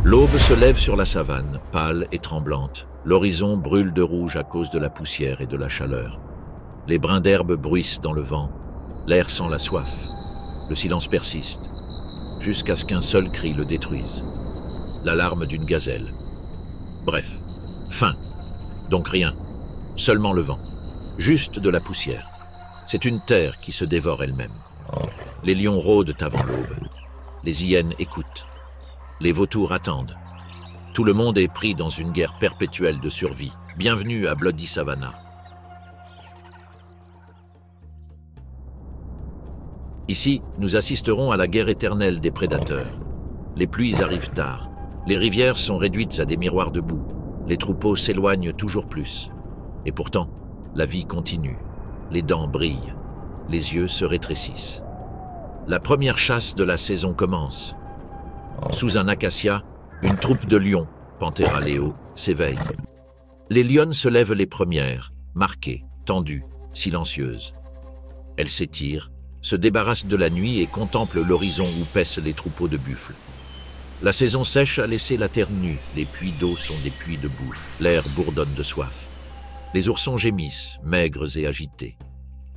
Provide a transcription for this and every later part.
L'aube se lève sur la savane, pâle et tremblante. L'horizon brûle de rouge à cause de la poussière et de la chaleur. Les brins d'herbe bruissent dans le vent. L'air sent la soif. Le silence persiste, jusqu'à ce qu'un seul cri le détruise. L'alarme d'une gazelle. Bref, fin. Donc rien. Seulement le vent. Juste de la poussière. C'est une terre qui se dévore elle-même. Les lions rôdent avant l'aube. Les hyènes écoutent. Les vautours attendent. Tout le monde est pris dans une guerre perpétuelle de survie. Bienvenue à Bloody Savannah. Ici, nous assisterons à la guerre éternelle des prédateurs. Les pluies arrivent tard. Les rivières sont réduites à des miroirs de boue. Les troupeaux s'éloignent toujours plus. Et pourtant, la vie continue. Les dents brillent. Les yeux se rétrécissent. La première chasse de la saison commence. Sous un acacia, une troupe de lions, Panthera leo, s'éveille. Les lionnes se lèvent les premières, marquées, tendues, silencieuses. Elles s'étirent, se débarrassent de la nuit et contemplent l'horizon où paissent les troupeaux de buffles. La saison sèche a laissé la terre nue, les puits d'eau sont des puits de boue, l'air bourdonne de soif. Les oursons gémissent, maigres et agités.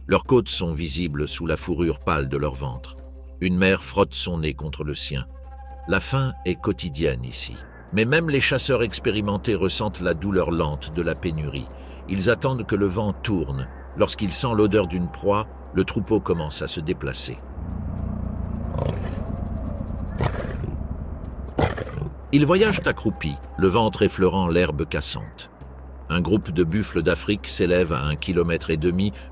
Leurs côtes sont visibles sous la fourrure pâle de leur ventre. Une mère frotte son nez contre le sien. La faim est quotidienne ici. Mais même les chasseurs expérimentés ressentent la douleur lente de la pénurie. Ils attendent que le vent tourne. Lorsqu'il sent l'odeur d'une proie, le troupeau commence à se déplacer. Ils voyagent accroupis, le ventre effleurant l'herbe cassante. Un groupe de buffles d'Afrique s'élève à 1,5 km,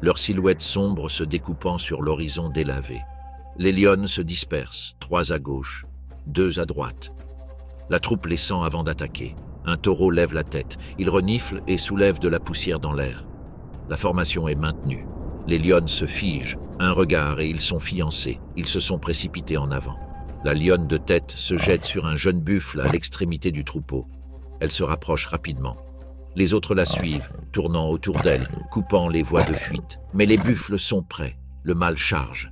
leurs silhouettes sombres se découpant sur l'horizon délavé. Les lionnes se dispersent, 3 à gauche, 2 à droite. La troupe les sent avant d'attaquer. Un taureau lève la tête, il renifle et soulève de la poussière dans l'air. La formation est maintenue. Les lionnes se figent, un regard et ils sont fiancés. Ils se sont précipités en avant. La lionne de tête se jette sur un jeune buffle à l'extrémité du troupeau. Elle se rapproche rapidement. Les autres la suivent, tournant autour d'elle, coupant les voies de fuite. Mais les buffles sont prêts. Le mâle charge.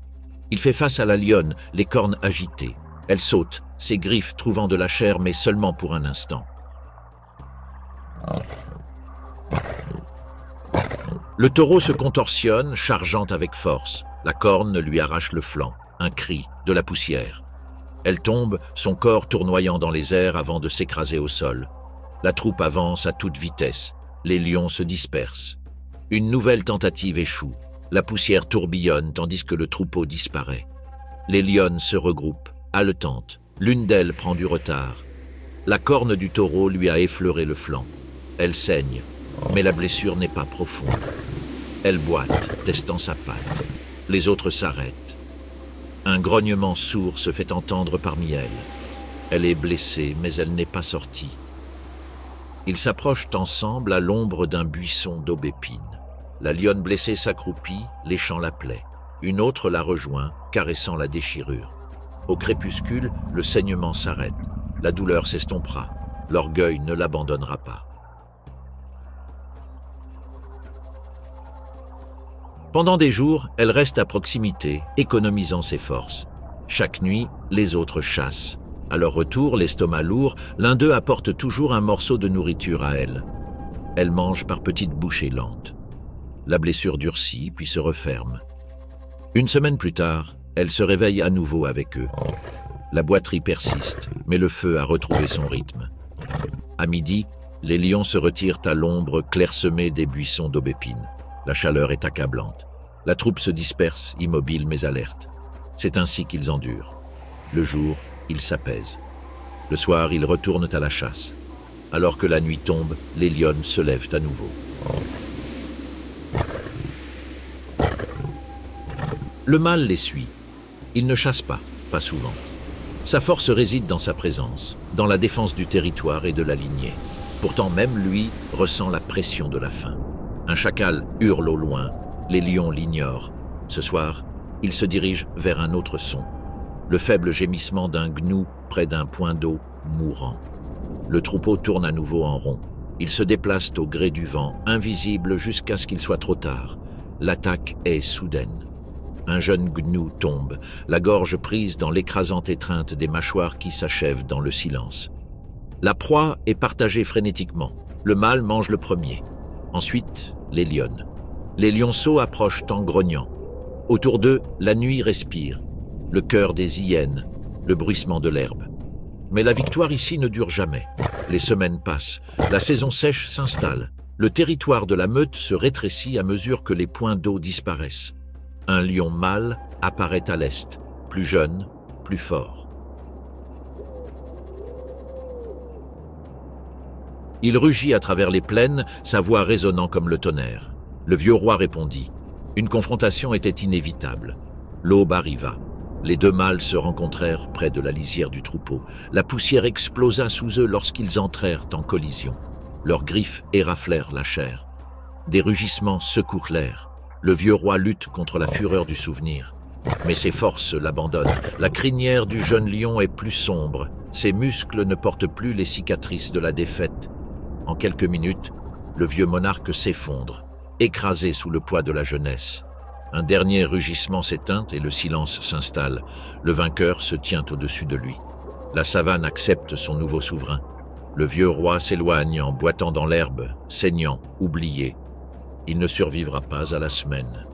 Il fait face à la lionne, les cornes agitées. Elle saute, ses griffes trouvant de la chair, mais seulement pour un instant. Le taureau se contorsionne, chargeant avec force. La corne lui arrache le flanc. Un cri, de la poussière. Elle tombe, son corps tournoyant dans les airs avant de s'écraser au sol. La troupe avance à toute vitesse. Les lions se dispersent. Une nouvelle tentative échoue. La poussière tourbillonne tandis que le troupeau disparaît. Les lionnes se regroupent, haletantes. L'une d'elles prend du retard. La corne du taureau lui a effleuré le flanc. Elle saigne, mais la blessure n'est pas profonde. Elle boite, testant sa patte. Les autres s'arrêtent. Un grognement sourd se fait entendre parmi elles. Elle est blessée, mais elle n'est pas sortie. Ils s'approchent ensemble à l'ombre d'un buisson d'aubépine. La lionne blessée s'accroupit, léchant la plaie. Une autre la rejoint, caressant la déchirure. Au crépuscule, le saignement s'arrête. La douleur s'estompera. L'orgueil ne l'abandonnera pas. Pendant des jours, elle reste à proximité, économisant ses forces. Chaque nuit, les autres chassent. À leur retour, l'estomac lourd, l'un d'eux apporte toujours un morceau de nourriture à elle. Elle mange par petites bouchées lentes. La blessure durcit, puis se referme. Une semaine plus tard, elle se réveille à nouveau avec eux. La boiterie persiste, mais le feu a retrouvé son rythme. À midi, les lions se retirent à l'ombre clairsemée des buissons d'aubépine. La chaleur est accablante. La troupe se disperse, immobile mais alerte. C'est ainsi qu'ils endurent. Le jour, ils s'apaisent. Le soir, ils retournent à la chasse. Alors que la nuit tombe, les lionnes se lèvent à nouveau. Le mâle les suit. Il ne chasse pas souvent. Sa force réside dans sa présence, dans la défense du territoire et de la lignée. Pourtant, même lui ressent la pression de la faim. Un chacal hurle au loin, les lions l'ignorent. Ce soir, il se dirige vers un autre son. Le faible gémissement d'un gnou près d'un point d'eau mourant. Le troupeau tourne à nouveau en rond. Ils se déplacent au gré du vent, invisibles jusqu'à ce qu'il soit trop tard. L'attaque est soudaine. Un jeune gnou tombe, la gorge prise dans l'écrasante étreinte des mâchoires qui s'achèvent dans le silence. La proie est partagée frénétiquement. Le mâle mange le premier. Ensuite, les lionnes. Les lionceaux approchent en grognant. Autour d'eux, la nuit respire. Le chœur des hyènes, le bruissement de l'herbe. Mais la victoire ici ne dure jamais. Les semaines passent. La saison sèche s'installe. Le territoire de la meute se rétrécit à mesure que les points d'eau disparaissent. Un lion mâle apparaît à l'est, plus jeune, plus fort. Il rugit à travers les plaines, sa voix résonnant comme le tonnerre. Le vieux roi répondit. Une confrontation était inévitable. L'aube arriva. Les deux mâles se rencontrèrent près de la lisière du troupeau. La poussière explosa sous eux lorsqu'ils entrèrent en collision. Leurs griffes éraflèrent la chair. Des rugissements secouent l'air. Le vieux roi lutte contre la fureur du souvenir. Mais ses forces l'abandonnent. La crinière du jeune lion est plus sombre. Ses muscles ne portent plus les cicatrices de la défaite. En quelques minutes, le vieux monarque s'effondre, écrasé sous le poids de la jeunesse. Un dernier rugissement s'éteint et le silence s'installe. Le vainqueur se tient au-dessus de lui. La savane accepte son nouveau souverain. Le vieux roi s'éloigne en boitant dans l'herbe, saignant, oublié. Il ne survivra pas à la semaine.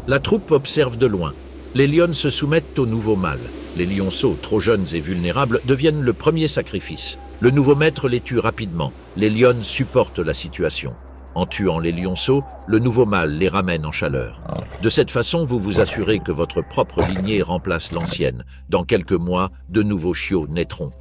La troupe observe de loin. Les lionnes se soumettent au nouveau mâle. Les lionceaux, trop jeunes et vulnérables, deviennent le premier sacrifice. Le nouveau maître les tue rapidement. Les lionnes supportent la situation. En tuant les lionceaux, le nouveau mâle les ramène en chaleur. De cette façon, vous vous assurez que votre propre lignée remplace l'ancienne. Dans quelques mois, de nouveaux chiots naîtront.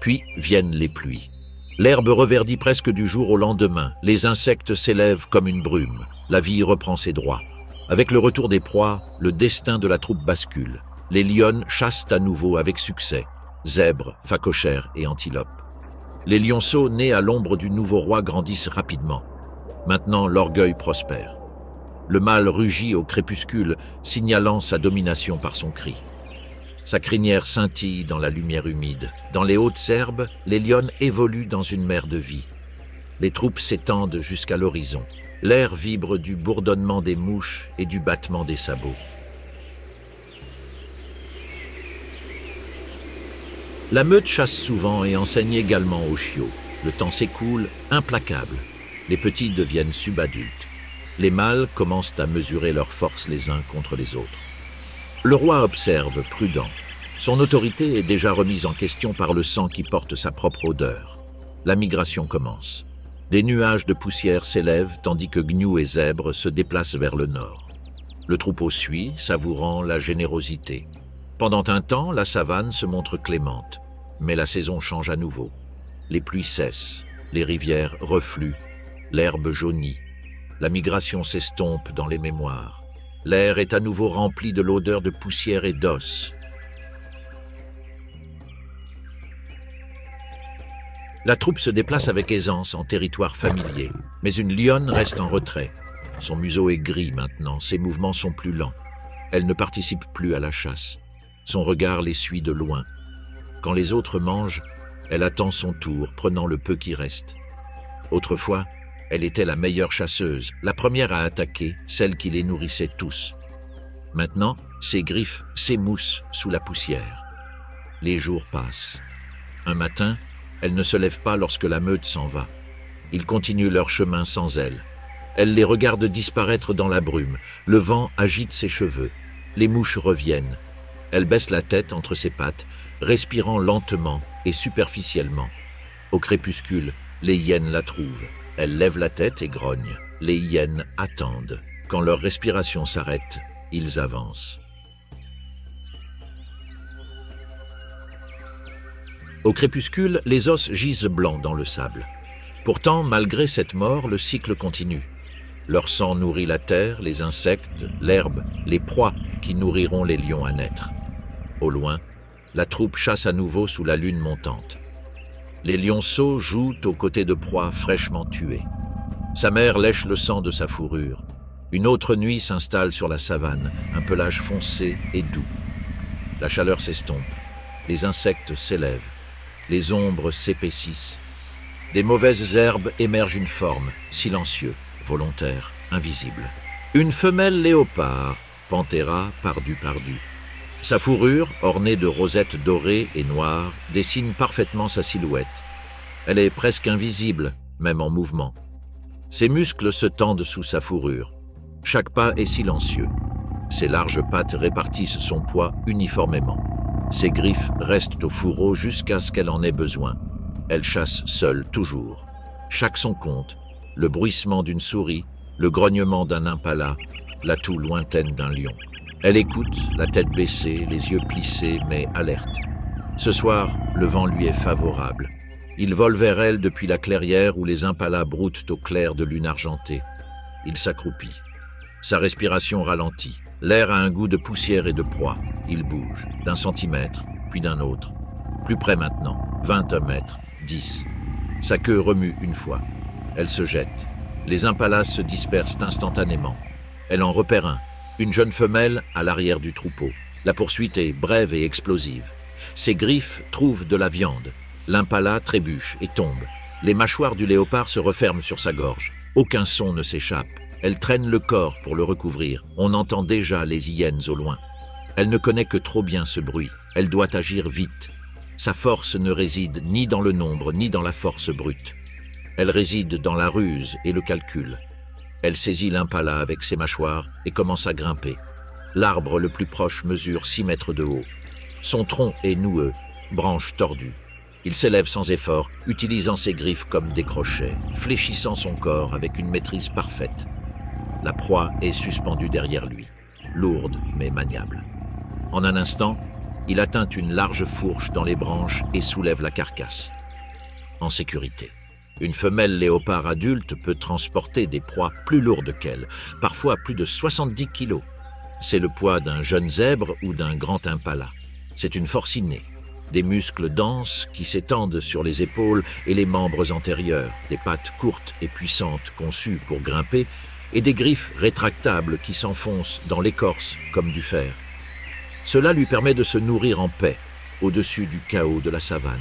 Puis viennent les pluies. L'herbe reverdit presque du jour au lendemain. Les insectes s'élèvent comme une brume. La vie reprend ses droits. Avec le retour des proies, le destin de la troupe bascule. Les lionnes chassent à nouveau avec succès. Zèbres, phacochères et antilopes. Les lionceaux nés à l'ombre du nouveau roi grandissent rapidement. Maintenant, l'orgueil prospère. Le mâle rugit au crépuscule, signalant sa domination par son cri. Sa crinière scintille dans la lumière humide. Dans les hautes herbes, les lionnes évoluent dans une mer de vie. Les troupes s'étendent jusqu'à l'horizon. L'air vibre du bourdonnement des mouches et du battement des sabots. La meute chasse souvent et enseigne également aux chiots. Le temps s'écoule, implacable. Les petits deviennent subadultes. Les mâles commencent à mesurer leurs forces les uns contre les autres. Le roi observe, prudent. Son autorité est déjà remise en question par le sang qui porte sa propre odeur. La migration commence. Des nuages de poussière s'élèvent tandis que gnous et zèbres se déplacent vers le nord. Le troupeau suit, savourant la générosité. Pendant un temps, la savane se montre clémente. Mais la saison change à nouveau. Les pluies cessent, les rivières refluent, l'herbe jaunit. La migration s'estompe dans les mémoires. L'air est à nouveau rempli de l'odeur de poussière et d'os. La troupe se déplace avec aisance en territoire familier, mais une lionne reste en retrait. Son museau est gris maintenant, ses mouvements sont plus lents. Elle ne participe plus à la chasse. Son regard les suit de loin. Quand les autres mangent, elle attend son tour, prenant le peu qui reste. Autrefois, elle était la meilleure chasseuse, la première à attaquer, celle qui les nourrissait tous. Maintenant, ses griffes s'émoussent sous la poussière. Les jours passent. Un matin, elle ne se lève pas lorsque la meute s'en va. Ils continuent leur chemin sans elle. Elle les regarde disparaître dans la brume. Le vent agite ses cheveux. Les mouches reviennent. Elle baisse la tête entre ses pattes, respirant lentement et superficiellement. Au crépuscule, les hyènes la trouvent. Elle lève la tête et grogne. Les hyènes attendent. Quand leur respiration s'arrête, ils avancent. Au crépuscule, les os gisent blancs dans le sable. Pourtant, malgré cette mort, le cycle continue. Leur sang nourrit la terre, les insectes, l'herbe, les proies qui nourriront les lions à naître. Au loin, la troupe chasse à nouveau sous la lune montante. Les lionceaux jouent aux côtés de proies fraîchement tuées. Sa mère lèche le sang de sa fourrure. Une autre nuit s'installe sur la savane, un pelage foncé et doux. La chaleur s'estompe, les insectes s'élèvent, les ombres s'épaississent. Des mauvaises herbes émerge une forme, silencieux, volontaire, invisible. Une femelle léopard, Panthera pardu. Sa fourrure, ornée de rosettes dorées et noires, dessine parfaitement sa silhouette. Elle est presque invisible, même en mouvement. Ses muscles se tendent sous sa fourrure. Chaque pas est silencieux. Ses larges pattes répartissent son poids uniformément. Ses griffes restent au fourreau jusqu'à ce qu'elle en ait besoin. Elle chasse seule, toujours. Chaque son compte, le bruissement d'une souris, le grognement d'un impala, la toux lointaine d'un lion. Elle écoute, la tête baissée, les yeux plissés, mais alerte. Ce soir, le vent lui est favorable. Il vole vers elle depuis la clairière où les impalas broutent au clair de lune argentée. Il s'accroupit. Sa respiration ralentit. L'air a un goût de poussière et de proie. Il bouge, d'un centimètre, puis d'un autre. Plus près maintenant, 20 mètres, 10. Sa queue remue une fois. Elle se jette. Les impalas se dispersent instantanément. Elle en repère un. Une jeune femelle à l'arrière du troupeau. La poursuite est brève et explosive. Ses griffes trouvent de la viande. L'impala trébuche et tombe. Les mâchoires du léopard se referment sur sa gorge. Aucun son ne s'échappe. Elle traîne le corps pour le recouvrir. On entend déjà les hyènes au loin. Elle ne connaît que trop bien ce bruit. Elle doit agir vite. Sa force ne réside ni dans le nombre, ni dans la force brute. Elle réside dans la ruse et le calcul. Elle saisit l'impala avec ses mâchoires et commence à grimper. L'arbre le plus proche mesure 6 mètres de haut. Son tronc est noueux, branches tordues. Il s'élève sans effort, utilisant ses griffes comme des crochets, fléchissant son corps avec une maîtrise parfaite. La proie est suspendue derrière lui, lourde mais maniable. En un instant, il atteint une large fourche dans les branches et soulève la carcasse. En sécurité. Une femelle léopard adulte peut transporter des proies plus lourdes qu'elle, parfois plus de 70 kilos. C'est le poids d'un jeune zèbre ou d'un grand impala. C'est une force innée. Des muscles denses qui s'étendent sur les épaules et les membres antérieurs, des pattes courtes et puissantes conçues pour grimper, et des griffes rétractables qui s'enfoncent dans l'écorce comme du fer. Cela lui permet de se nourrir en paix, au-dessus du chaos de la savane.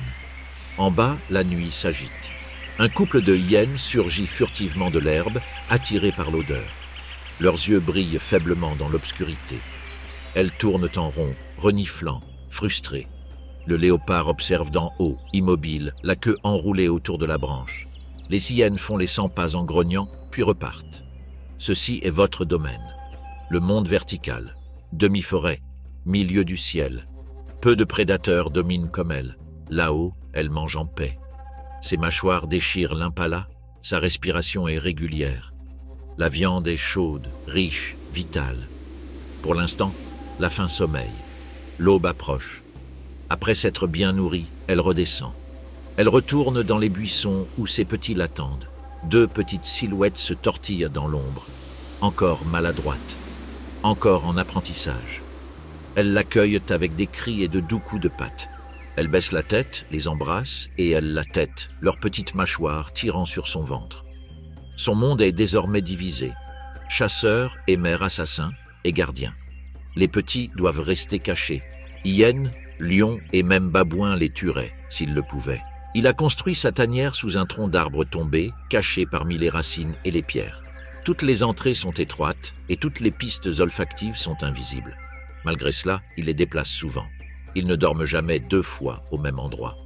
En bas, la nuit s'agite. Un couple de hyènes surgit furtivement de l'herbe, attiré par l'odeur. Leurs yeux brillent faiblement dans l'obscurité. Elles tournent en rond, reniflant, frustrées. Le léopard observe d'en haut, immobile, la queue enroulée autour de la branche. Les hyènes font les 100 pas en grognant, puis repartent. Ceci est votre domaine. Le monde vertical, demi-forêt, milieu du ciel. Peu de prédateurs dominent comme elle. Là-haut, elle mange en paix. Ses mâchoires déchirent l'impala, sa respiration est régulière. La viande est chaude, riche, vitale. Pour l'instant, la faim sommeille. L'aube approche. Après s'être bien nourrie, elle redescend. Elle retourne dans les buissons où ses petits l'attendent. 2 petites silhouettes se tortillent dans l'ombre. Encore maladroite. Encore en apprentissage. Elles l'accueillent avec des cris et de doux coups de patte. Elle baisse la tête, les embrasse, et elle la tête, leurs petites mâchoires tirant sur son ventre. Son monde est désormais divisé. Chasseur et mère assassin et gardien. Les petits doivent rester cachés. Hyènes, lions et même babouins les tueraient, s'ils le pouvaient. Il a construit sa tanière sous un tronc d'arbre tombé, caché parmi les racines et les pierres. Toutes les entrées sont étroites et toutes les pistes olfactives sont invisibles. Malgré cela, il les déplace souvent. Ils ne dorment jamais 2 fois au même endroit.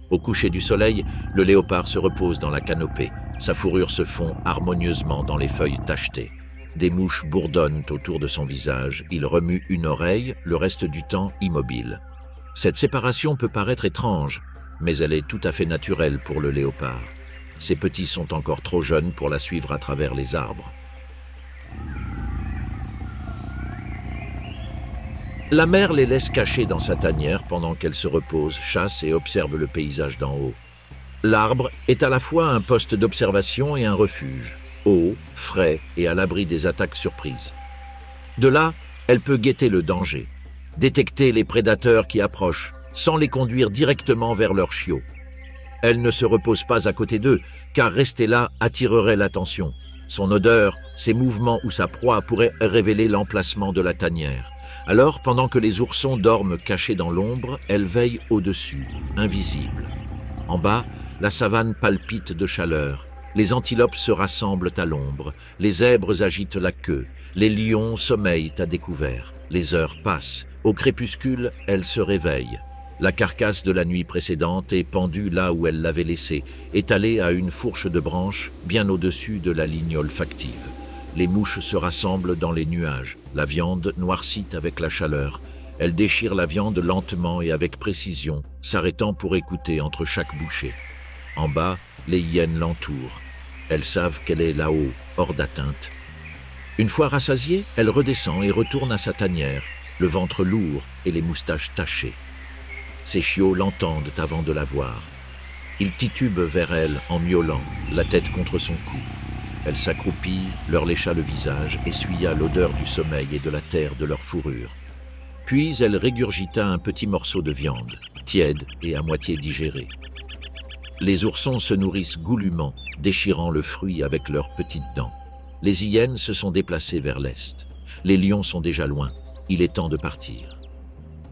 Au coucher du soleil, le léopard se repose dans la canopée. Sa fourrure se fond harmonieusement dans les feuilles tachetées. Des mouches bourdonnent autour de son visage. Il remue une oreille, le reste du temps immobile. Cette séparation peut paraître étrange, mais elle est tout à fait naturelle pour le léopard. Ses petits sont encore trop jeunes pour la suivre à travers les arbres. La mère les laisse cachés dans sa tanière pendant qu'elle se repose, chasse et observe le paysage d'en haut. L'arbre est à la fois un poste d'observation et un refuge, haut, frais et à l'abri des attaques surprises. De là, elle peut guetter le danger, détecter les prédateurs qui approchent, sans les conduire directement vers leurs chiots. Elle ne se repose pas à côté d'eux, car rester là attirerait l'attention. Son odeur, ses mouvements ou sa proie pourraient révéler l'emplacement de la tanière. Alors, pendant que les oursons dorment cachés dans l'ombre, elle veille au-dessus, invisible. En bas, la savane palpite de chaleur. Les antilopes se rassemblent à l'ombre. Les zèbres agitent la queue. Les lions sommeillent à découvert. Les heures passent. Au crépuscule, elle se réveille. La carcasse de la nuit précédente est pendue là où elle l'avait laissée, étalée à une fourche de branches bien au-dessus de la ligne olfactive. Les mouches se rassemblent dans les nuages. La viande noircit avec la chaleur. Elle déchire la viande lentement et avec précision, s'arrêtant pour écouter entre chaque bouchée. En bas, les hyènes l'entourent. Elles savent qu'elle est là-haut, hors d'atteinte. Une fois rassasiée, elle redescend et retourne à sa tanière, le ventre lourd et les moustaches tachées. Ses chiots l'entendent avant de la voir. Ils titubent vers elle en miaulant, la tête contre son cou. Elle s'accroupit, leur lécha le visage, essuya l'odeur du sommeil et de la terre de leur fourrure. Puis elle régurgita un petit morceau de viande, tiède et à moitié digéré. Les oursons se nourrissent goulûment, déchirant le fruit avec leurs petites dents. Les hyènes se sont déplacées vers l'est. Les lions sont déjà loin. Il est temps de partir.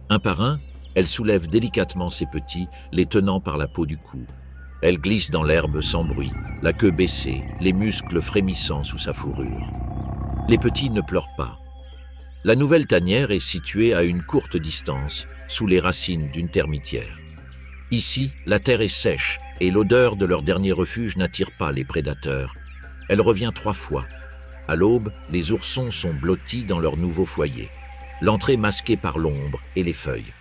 Un par un, elle soulève délicatement ses petits, les tenant par la peau du cou. Elle glisse dans l'herbe sans bruit, la queue baissée, les muscles frémissant sous sa fourrure. Les petits ne pleurent pas. La nouvelle tanière est située à une courte distance, sous les racines d'une termitière. Ici, la terre est sèche et l'odeur de leur dernier refuge n'attire pas les prédateurs. Elle revient 3 fois. À l'aube, les oursons sont blottis dans leur nouveau foyer, l'entrée masquée par l'ombre et les feuilles.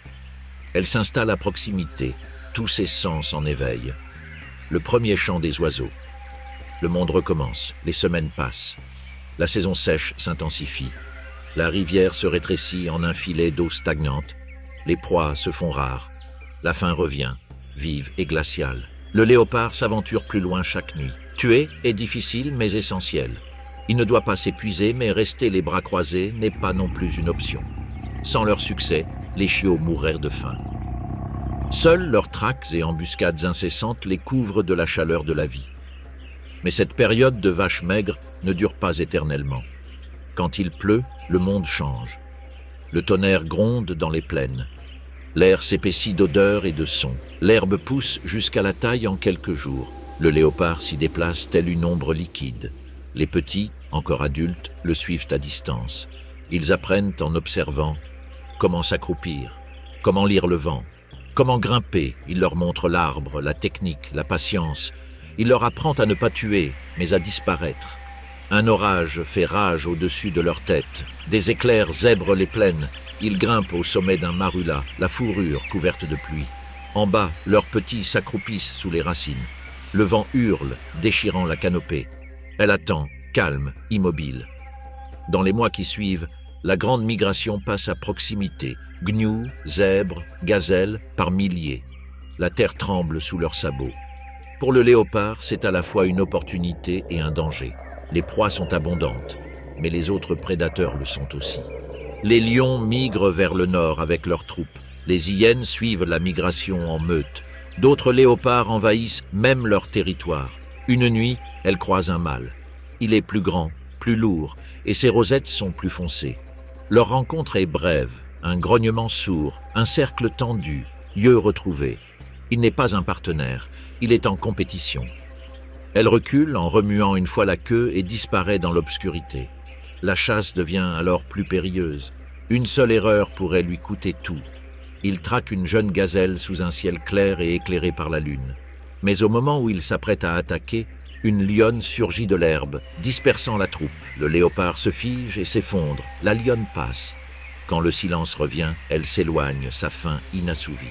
Elle s'installe à proximité, tous ses sens en éveil. Le premier chant des oiseaux. Le monde recommence, les semaines passent. La saison sèche s'intensifie. La rivière se rétrécit en un filet d'eau stagnante. Les proies se font rares. La faim revient, vive et glaciale. Le léopard s'aventure plus loin chaque nuit. Tuer est difficile mais essentiel. Il ne doit pas s'épuiser, mais rester les bras croisés n'est pas non plus une option. Sans leur succès, les chiots mourraient de faim. Seuls leurs traques et embuscades incessantes les couvrent de la chaleur de la vie. Mais cette période de vaches maigres ne dure pas éternellement. Quand il pleut, le monde change. Le tonnerre gronde dans les plaines. L'air s'épaissit d'odeurs et de sons. L'herbe pousse jusqu'à la taille en quelques jours. Le léopard s'y déplace tel une ombre liquide. Les petits, encore adultes, le suivent à distance. Ils apprennent en observant comment s'accroupir, comment lire le vent, comment grimper. Il leur montre l'arbre, la technique, la patience. Il leur apprend à ne pas tuer, mais à disparaître. Un orage fait rage au-dessus de leur tête. Des éclairs zèbrent les plaines. Ils grimpent au sommet d'un marula, la fourrure couverte de pluie. En bas, leurs petits s'accroupissent sous les racines. Le vent hurle, déchirant la canopée. Elle attend, calme, immobile. Dans les mois qui suivent, la grande migration passe à proximité. Gnous, zèbres, gazelles, par milliers. La terre tremble sous leurs sabots. Pour le léopard, c'est à la fois une opportunité et un danger. Les proies sont abondantes, mais les autres prédateurs le sont aussi. Les lions migrent vers le nord avec leurs troupes. Les hyènes suivent la migration en meute. D'autres léopards envahissent même leur territoire. Une nuit, elles croisent un mâle. Il est plus grand, plus lourd, et ses rosettes sont plus foncées. Leur rencontre est brève, un grognement sourd, un cercle tendu, yeux retrouvés. Il n'est pas un partenaire, il est en compétition. Elle recule en remuant une fois la queue et disparaît dans l'obscurité. La chasse devient alors plus périlleuse. Une seule erreur pourrait lui coûter tout. Il traque une jeune gazelle sous un ciel clair et éclairé par la lune. Mais au moment où il s'apprête à attaquer, une lionne surgit de l'herbe, dispersant la troupe. Le léopard se fige et s'effondre. La lionne passe. Quand le silence revient, elle s'éloigne, sa faim inassouvie.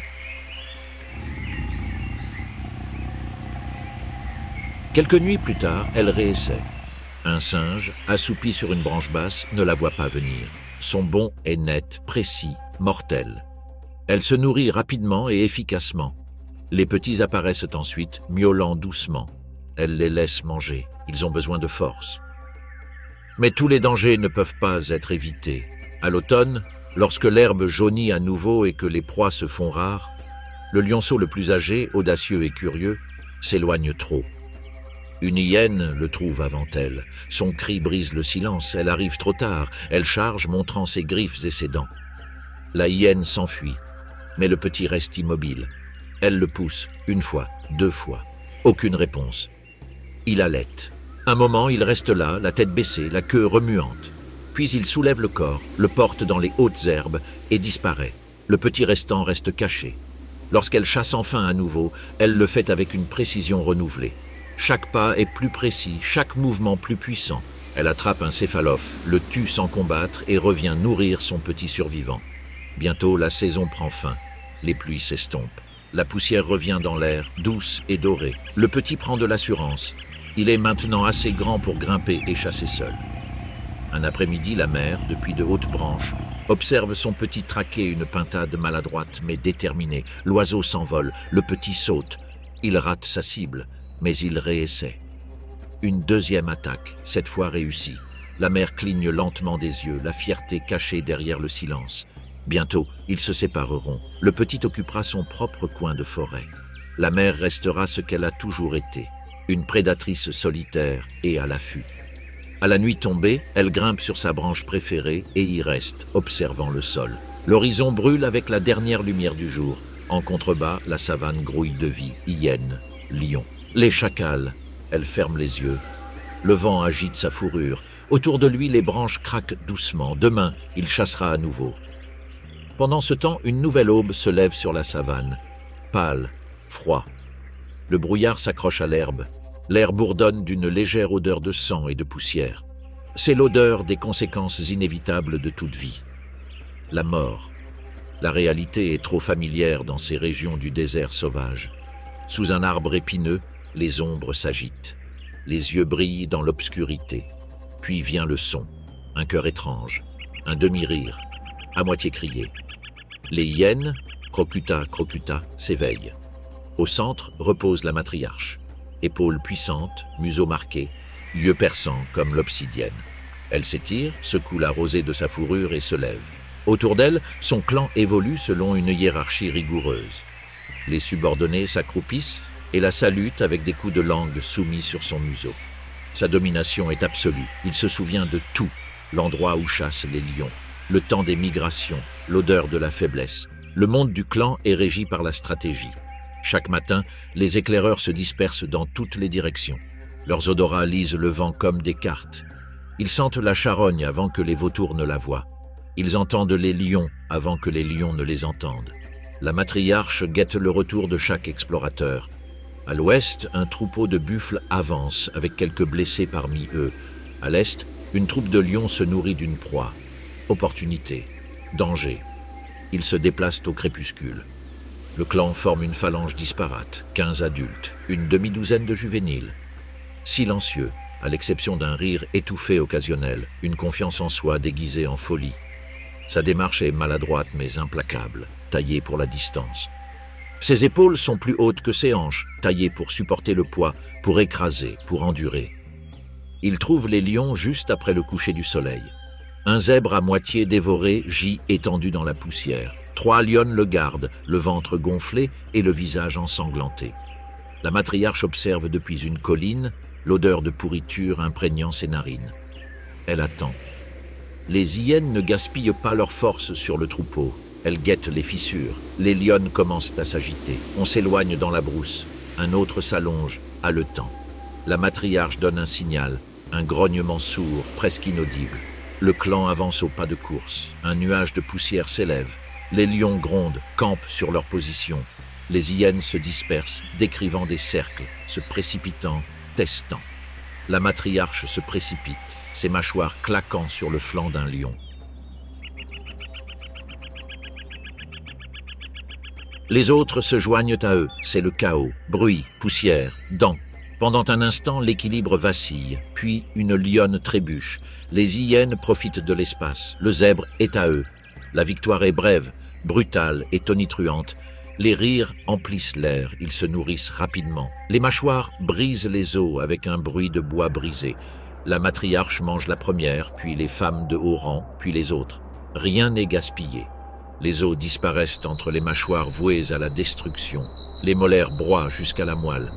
Quelques nuits plus tard, elle réessaie. Un singe, assoupi sur une branche basse, ne la voit pas venir. Son bond est net, précis, mortel. Elle se nourrit rapidement et efficacement. Les petits apparaissent ensuite, miaulant doucement. Elle les laisse manger. Ils ont besoin de force. Mais tous les dangers ne peuvent pas être évités. À l'automne, lorsque l'herbe jaunit à nouveau et que les proies se font rares, le lionceau le plus âgé, audacieux et curieux, s'éloigne trop. Une hyène le trouve avant elle. Son cri brise le silence. Elle arrive trop tard. Elle charge, montrant ses griffes et ses dents. La hyène s'enfuit, mais le petit reste immobile. Elle le pousse, 1 fois, 2 fois. Aucune réponse. Il halète. Un moment, il reste là, la tête baissée, la queue remuante. Puis il soulève le corps, le porte dans les hautes herbes et disparaît. Le petit restant reste caché. Lorsqu'elle chasse enfin à nouveau, elle le fait avec une précision renouvelée. Chaque pas est plus précis, chaque mouvement plus puissant. Elle attrape un céphalophe, le tue sans combattre et revient nourrir son petit survivant. Bientôt, la saison prend fin. Les pluies s'estompent. La poussière revient dans l'air, douce et dorée. Le petit prend de l'assurance. Il est maintenant assez grand pour grimper et chasser seul. Un après-midi, la mère, depuis de hautes branches, observe son petit traquer une pintade maladroite mais déterminée. L'oiseau s'envole, le petit saute. Il rate sa cible, mais il réessaie. Une deuxième attaque, cette fois réussie. La mère cligne lentement des yeux, la fierté cachée derrière le silence. Bientôt, ils se sépareront. Le petit occupera son propre coin de forêt. La mère restera ce qu'elle a toujours été, une prédatrice solitaire et à l'affût. À la nuit tombée, elle grimpe sur sa branche préférée et y reste, observant le sol. L'horizon brûle avec la dernière lumière du jour. En contrebas, la savane grouille de vie, hyènes, lions. Les chacals, elle ferme les yeux. Le vent agite sa fourrure. Autour de lui, les branches craquent doucement. Demain, il chassera à nouveau. Pendant ce temps, une nouvelle aube se lève sur la savane. Pâle, froid. Le brouillard s'accroche à l'herbe. L'air bourdonne d'une légère odeur de sang et de poussière. C'est l'odeur des conséquences inévitables de toute vie. La mort. La réalité est trop familière dans ces régions du désert sauvage. Sous un arbre épineux, les ombres s'agitent. Les yeux brillent dans l'obscurité. Puis vient le son, un cœur étrange, un demi-rire, à moitié crié. Les hyènes, crocuta, crocuta, s'éveillent. Au centre repose la matriarche. Épaules puissantes, museau marqué, yeux perçants comme l'obsidienne. Elle s'étire, secoue la rosée de sa fourrure et se lève. Autour d'elle, son clan évolue selon une hiérarchie rigoureuse. Les subordonnés s'accroupissent et la salutent avec des coups de langue soumis sur son museau. Sa domination est absolue. Il se souvient de tout, l'endroit où chassent les lions, le temps des migrations, l'odeur de la faiblesse. Le monde du clan est régi par la stratégie. Chaque matin, les éclaireurs se dispersent dans toutes les directions. Leurs odorats lisent le vent comme des cartes. Ils sentent la charogne avant que les vautours ne la voient. Ils entendent les lions avant que les lions ne les entendent. La matriarche guette le retour de chaque explorateur. À l'ouest, un troupeau de buffles avance avec quelques blessés parmi eux. À l'est, une troupe de lions se nourrit d'une proie. Opportunité, danger. Ils se déplacent au crépuscule. Le clan forme une phalange disparate, 15 adultes, une demi-douzaine de juvéniles. Silencieux, à l'exception d'un rire étouffé occasionnel, une confiance en soi déguisée en folie. Sa démarche est maladroite mais implacable, taillée pour la distance. Ses épaules sont plus hautes que ses hanches, taillées pour supporter le poids, pour écraser, pour endurer. Il trouve les lions juste après le coucher du soleil. Un zèbre à moitié dévoré gît étendu dans la poussière. 3 lionnes le gardent, le ventre gonflé et le visage ensanglanté. La matriarche observe depuis une colline, l'odeur de pourriture imprégnant ses narines. Elle attend. Les hyènes ne gaspillent pas leur force sur le troupeau. Elles guettent les fissures. Les lionnes commencent à s'agiter. On s'éloigne dans la brousse. Un autre s'allonge, haletant. La matriarche donne un signal, un grognement sourd, presque inaudible. Le clan avance au pas de course. Un nuage de poussière s'élève. Les lions grondent, campent sur leur position. Les hyènes se dispersent, décrivant des cercles, se précipitant, testant. La matriarche se précipite, ses mâchoires claquant sur le flanc d'un lion. Les autres se joignent à eux, c'est le chaos, bruit, poussière, dents. Pendant un instant, l'équilibre vacille, puis une lionne trébuche. Les hyènes profitent de l'espace, le zèbre est à eux. La victoire est brève, brutale et tonitruante. Les rires emplissent l'air, ils se nourrissent rapidement. Les mâchoires brisent les os avec un bruit de bois brisé. La matriarche mange la première, puis les femmes de haut rang, puis les autres. Rien n'est gaspillé. Les os disparaissent entre les mâchoires vouées à la destruction. Les molaires broient jusqu'à la moelle.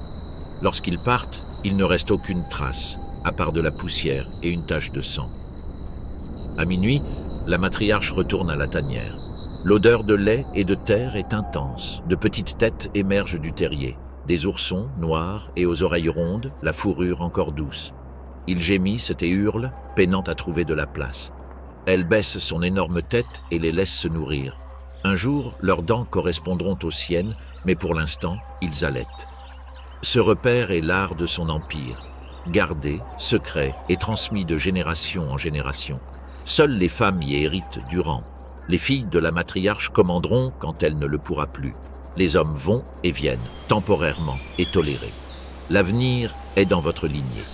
Lorsqu'ils partent, il ne reste aucune trace, à part de la poussière et une tache de sang. À minuit, la matriarche retourne à la tanière. L'odeur de lait et de terre est intense. De petites têtes émergent du terrier. Des oursons, noirs et aux oreilles rondes, la fourrure encore douce. Ils gémissent et hurlent, peinant à trouver de la place. Elle baisse son énorme tête et les laisse se nourrir. Un jour, leurs dents correspondront aux siennes, mais pour l'instant, ils allaitent. Ce repère est l'art de son empire, gardé, secret et transmis de génération en génération. Seules les femmes y héritent du rang. Les filles de la matriarche commanderont quand elle ne le pourra plus. Les hommes vont et viennent, temporairement et tolérés. L'avenir est dans votre lignée.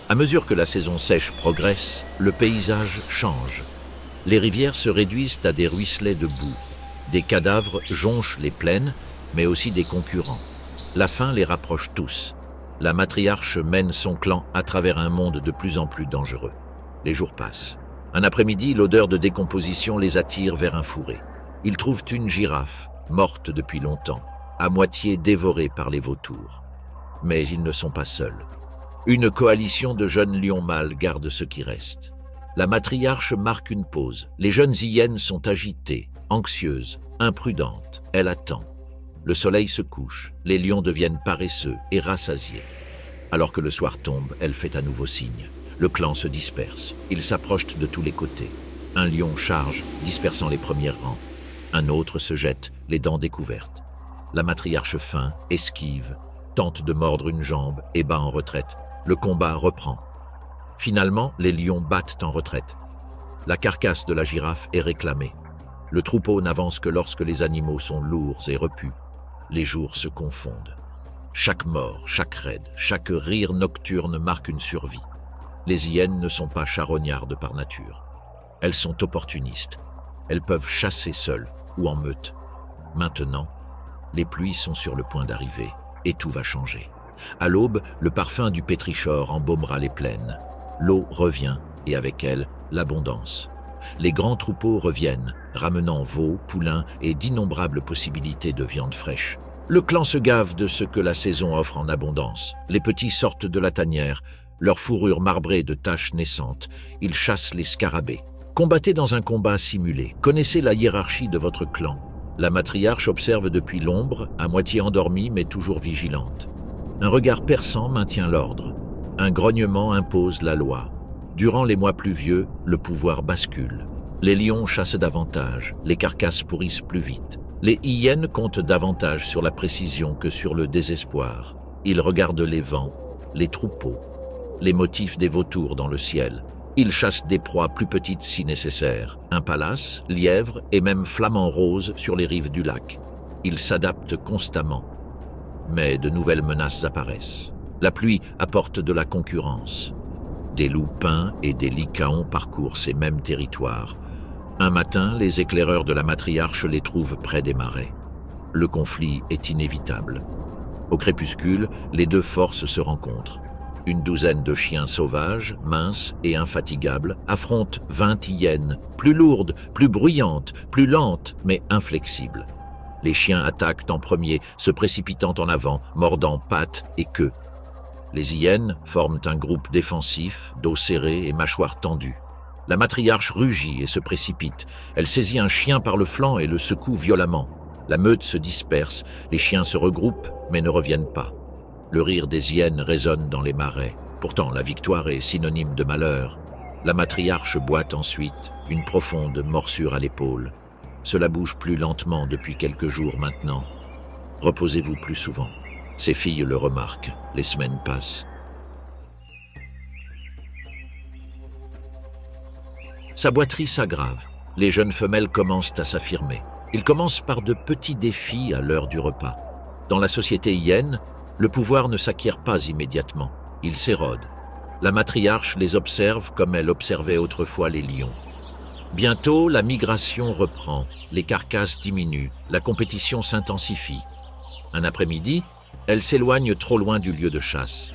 À mesure que la saison sèche progresse, le paysage change. Les rivières se réduisent à des ruisselets de boue. Des cadavres jonchent les plaines, mais aussi des concurrents. La faim les rapproche tous. La matriarche mène son clan à travers un monde de plus en plus dangereux. Les jours passent. Un après-midi, l'odeur de décomposition les attire vers un fourré. Ils trouvent une girafe, morte depuis longtemps, à moitié dévorée par les vautours. Mais ils ne sont pas seuls. Une coalition de jeunes lions mâles garde ce qui reste. La matriarche marque une pause. Les jeunes hyènes sont agitées, anxieuses, imprudentes. Elle attend. Le soleil se couche, les lions deviennent paresseux et rassasiés. Alors que le soir tombe, elle fait à nouveau signe. Le clan se disperse. Il s'approche de tous les côtés. Un lion charge, dispersant les premiers rangs. Un autre se jette, les dents découvertes. La matriarche feint, esquive, tente de mordre une jambe et bat en retraite. Le combat reprend. Finalement, les lions battent en retraite. La carcasse de la girafe est réclamée. Le troupeau n'avance que lorsque les animaux sont lourds et repus. Les jours se confondent. Chaque mort, chaque raid, chaque rire nocturne marque une survie. Les hyènes ne sont pas charognardes par nature. Elles sont opportunistes. Elles peuvent chasser seules ou en meute. Maintenant, les pluies sont sur le point d'arriver et tout va changer. À l'aube, le parfum du pétrichor embaumera les plaines. L'eau revient et avec elle, l'abondance. Les grands troupeaux reviennent, ramenant veaux, poulains et d'innombrables possibilités de viande fraîche. Le clan se gave de ce que la saison offre en abondance. Les petits sortent de la tanière, leur fourrure marbrée de taches naissantes. Ils chassent les scarabées. Combattez dans un combat simulé. Connaissez la hiérarchie de votre clan. La matriarche observe depuis l'ombre, à moitié endormie mais toujours vigilante. Un regard perçant maintient l'ordre. Un grognement impose la loi. Durant les mois pluvieux, le pouvoir bascule. Les lions chassent davantage, les carcasses pourrissent plus vite. Les hyènes comptent davantage sur la précision que sur le désespoir. Ils regardent les vents, les troupeaux, les motifs des vautours dans le ciel. Ils chassent des proies plus petites si nécessaire, impalaces, lièvres et même flamants roses sur les rives du lac. Ils s'adaptent constamment. Mais de nouvelles menaces apparaissent. La pluie apporte de la concurrence. Des loups pins et des lycaons parcourent ces mêmes territoires. Un matin, les éclaireurs de la matriarche les trouvent près des marais. Le conflit est inévitable. Au crépuscule, les deux forces se rencontrent. Une douzaine de chiens sauvages, minces et infatigables, affrontent 20 hyènes, plus lourdes, plus bruyantes, plus lentes, mais inflexibles. Les chiens attaquent en premier, se précipitant en avant, mordant pattes et queues. Les hyènes forment un groupe défensif, dos serré et mâchoires tendues. La matriarche rugit et se précipite. Elle saisit un chien par le flanc et le secoue violemment. La meute se disperse, les chiens se regroupent mais ne reviennent pas. Le rire des hyènes résonne dans les marais. Pourtant, la victoire est synonyme de malheur. La matriarche boite ensuite, une profonde morsure à l'épaule. Cela bouge plus lentement depuis quelques jours maintenant. Reposez-vous plus souvent. Ses filles le remarquent. Les semaines passent. Sa boiterie s'aggrave. Les jeunes femelles commencent à s'affirmer. Ils commencent par de petits défis à l'heure du repas. Dans la société hyène, le pouvoir ne s'acquiert pas immédiatement. Il s'érode. La matriarche les observe comme elle observait autrefois les lions. Bientôt, la migration reprend. Les carcasses diminuent. La compétition s'intensifie. Un après-midi, elle s'éloigne trop loin du lieu de chasse.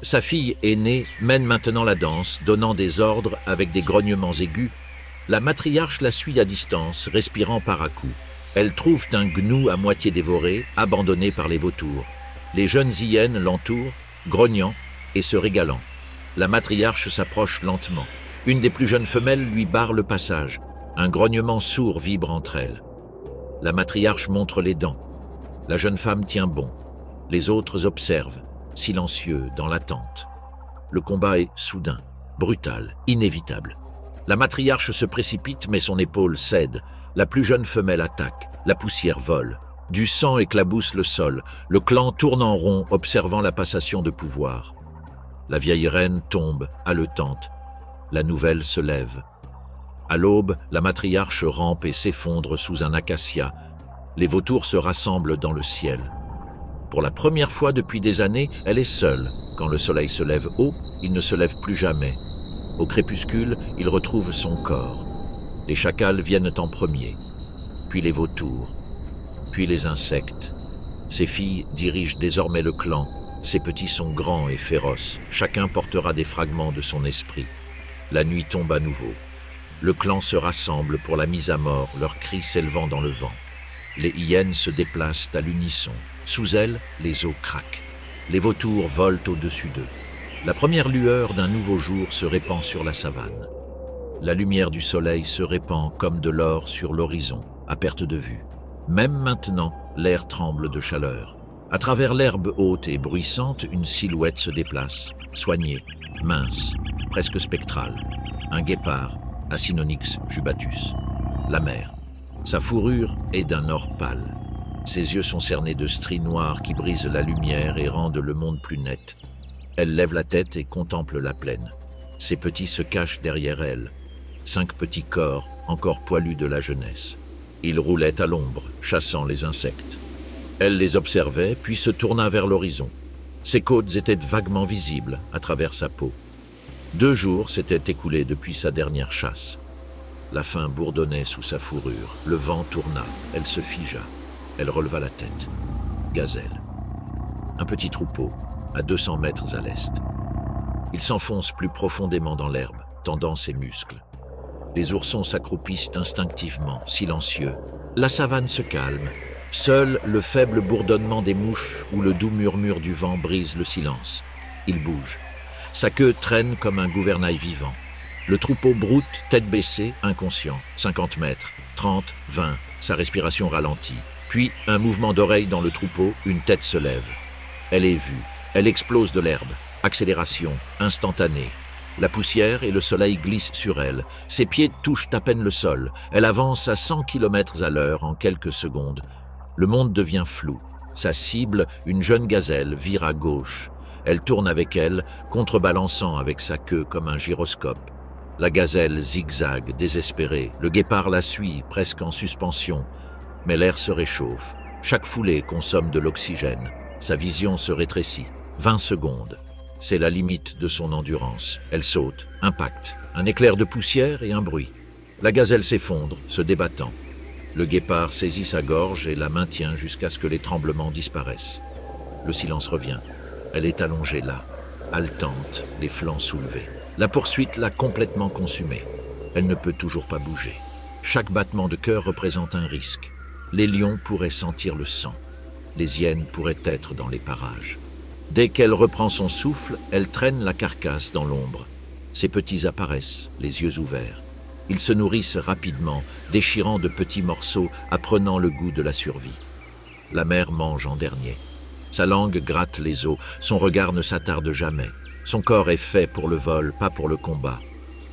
Sa fille aînée mène maintenant la danse, donnant des ordres avec des grognements aigus. La matriarche la suit à distance, respirant par à-coups. Elle trouve un gnou à moitié dévoré, abandonné par les vautours. Les jeunes hyènes l'entourent, grognant et se régalant. La matriarche s'approche lentement. Une des plus jeunes femelles lui barre le passage. Un grognement sourd vibre entre elles. La matriarche montre les dents. La jeune femme tient bon. Les autres observent, silencieux, dans l'attente. Le combat est soudain, brutal, inévitable. La matriarche se précipite, mais son épaule cède. La plus jeune femelle attaque. La poussière vole. Du sang éclabousse le sol. Le clan tourne en rond, observant la passation de pouvoir. La vieille reine tombe, haletante. La nouvelle se lève. À l'aube, la matriarche rampe et s'effondre sous un acacia. Les vautours se rassemblent dans le ciel. Pour la première fois depuis des années, elle est seule. Quand le soleil se lève haut, il ne se lève plus jamais. Au crépuscule, il retrouve son corps. Les chacals viennent en premier, puis les vautours, puis les insectes. Ses filles dirigent désormais le clan. Ses petits sont grands et féroces. Chacun portera des fragments de son esprit. La nuit tombe à nouveau. Le clan se rassemble pour la mise à mort, leurs cris s'élevant dans le vent. Les hyènes se déplacent à l'unisson. Sous elles, les eaux craquent. Les vautours volent au-dessus d'eux. La première lueur d'un nouveau jour se répand sur la savane. La lumière du soleil se répand comme de l'or sur l'horizon, à perte de vue. Même maintenant, l'air tremble de chaleur. À travers l'herbe haute et bruissante, une silhouette se déplace, soignée, mince, presque spectrale. Un guépard, Acinonyx jubatus. La mer. Sa fourrure est d'un or pâle. Ses yeux sont cernés de stries noires qui brisent la lumière et rendent le monde plus net. Elle lève la tête et contemple la plaine. Ses petits se cachent derrière elle. 5 petits corps, encore poilus de la jeunesse. Ils roulaient à l'ombre, chassant les insectes. Elle les observait, puis se tourna vers l'horizon. Ses côtes étaient vaguement visibles à travers sa peau. 2 jours s'étaient écoulés depuis sa dernière chasse. La faim bourdonnait sous sa fourrure. Le vent tourna. Elle se figea. Elle releva la tête. Gazelle. Un petit troupeau, à 200 mètres à l'est. Il s'enfonce plus profondément dans l'herbe, tendant ses muscles. Les oursons s'accroupissent instinctivement, silencieux. La savane se calme. Seul le faible bourdonnement des mouches ou le doux murmure du vent brise le silence. Il bouge. Sa queue traîne comme un gouvernail vivant. Le troupeau broute, tête baissée, inconscient. 50 mètres, 30, 20, sa respiration ralentit. Puis, un mouvement d'oreille dans le troupeau, une tête se lève. Elle est vue. Elle explose de l'herbe. Accélération, instantanée. La poussière et le soleil glissent sur elle. Ses pieds touchent à peine le sol. Elle avance à 100 km à l'heure en quelques secondes. Le monde devient flou. Sa cible, une jeune gazelle, vire à gauche. Elle tourne avec elle, contrebalançant avec sa queue comme un gyroscope. La gazelle zigzague, désespérée. Le guépard la suit, presque en suspension. Mais l'air se réchauffe. Chaque foulée consomme de l'oxygène. Sa vision se rétrécit. 20 secondes. C'est la limite de son endurance. Elle saute, impact, un éclair de poussière et un bruit. La gazelle s'effondre, se débattant. Le guépard saisit sa gorge et la maintient jusqu'à ce que les tremblements disparaissent. Le silence revient. Elle est allongée là, haletante, les flancs soulevés. La poursuite l'a complètement consumée. Elle ne peut toujours pas bouger. Chaque battement de cœur représente un risque. Les lions pourraient sentir le sang. Les hyènes pourraient être dans les parages. Dès qu'elle reprend son souffle, elle traîne la carcasse dans l'ombre. Ses petits apparaissent, les yeux ouverts. Ils se nourrissent rapidement, déchirant de petits morceaux, apprenant le goût de la survie. La mère mange en dernier. Sa langue gratte les os, son regard ne s'attarde jamais. Son corps est fait pour le vol, pas pour le combat.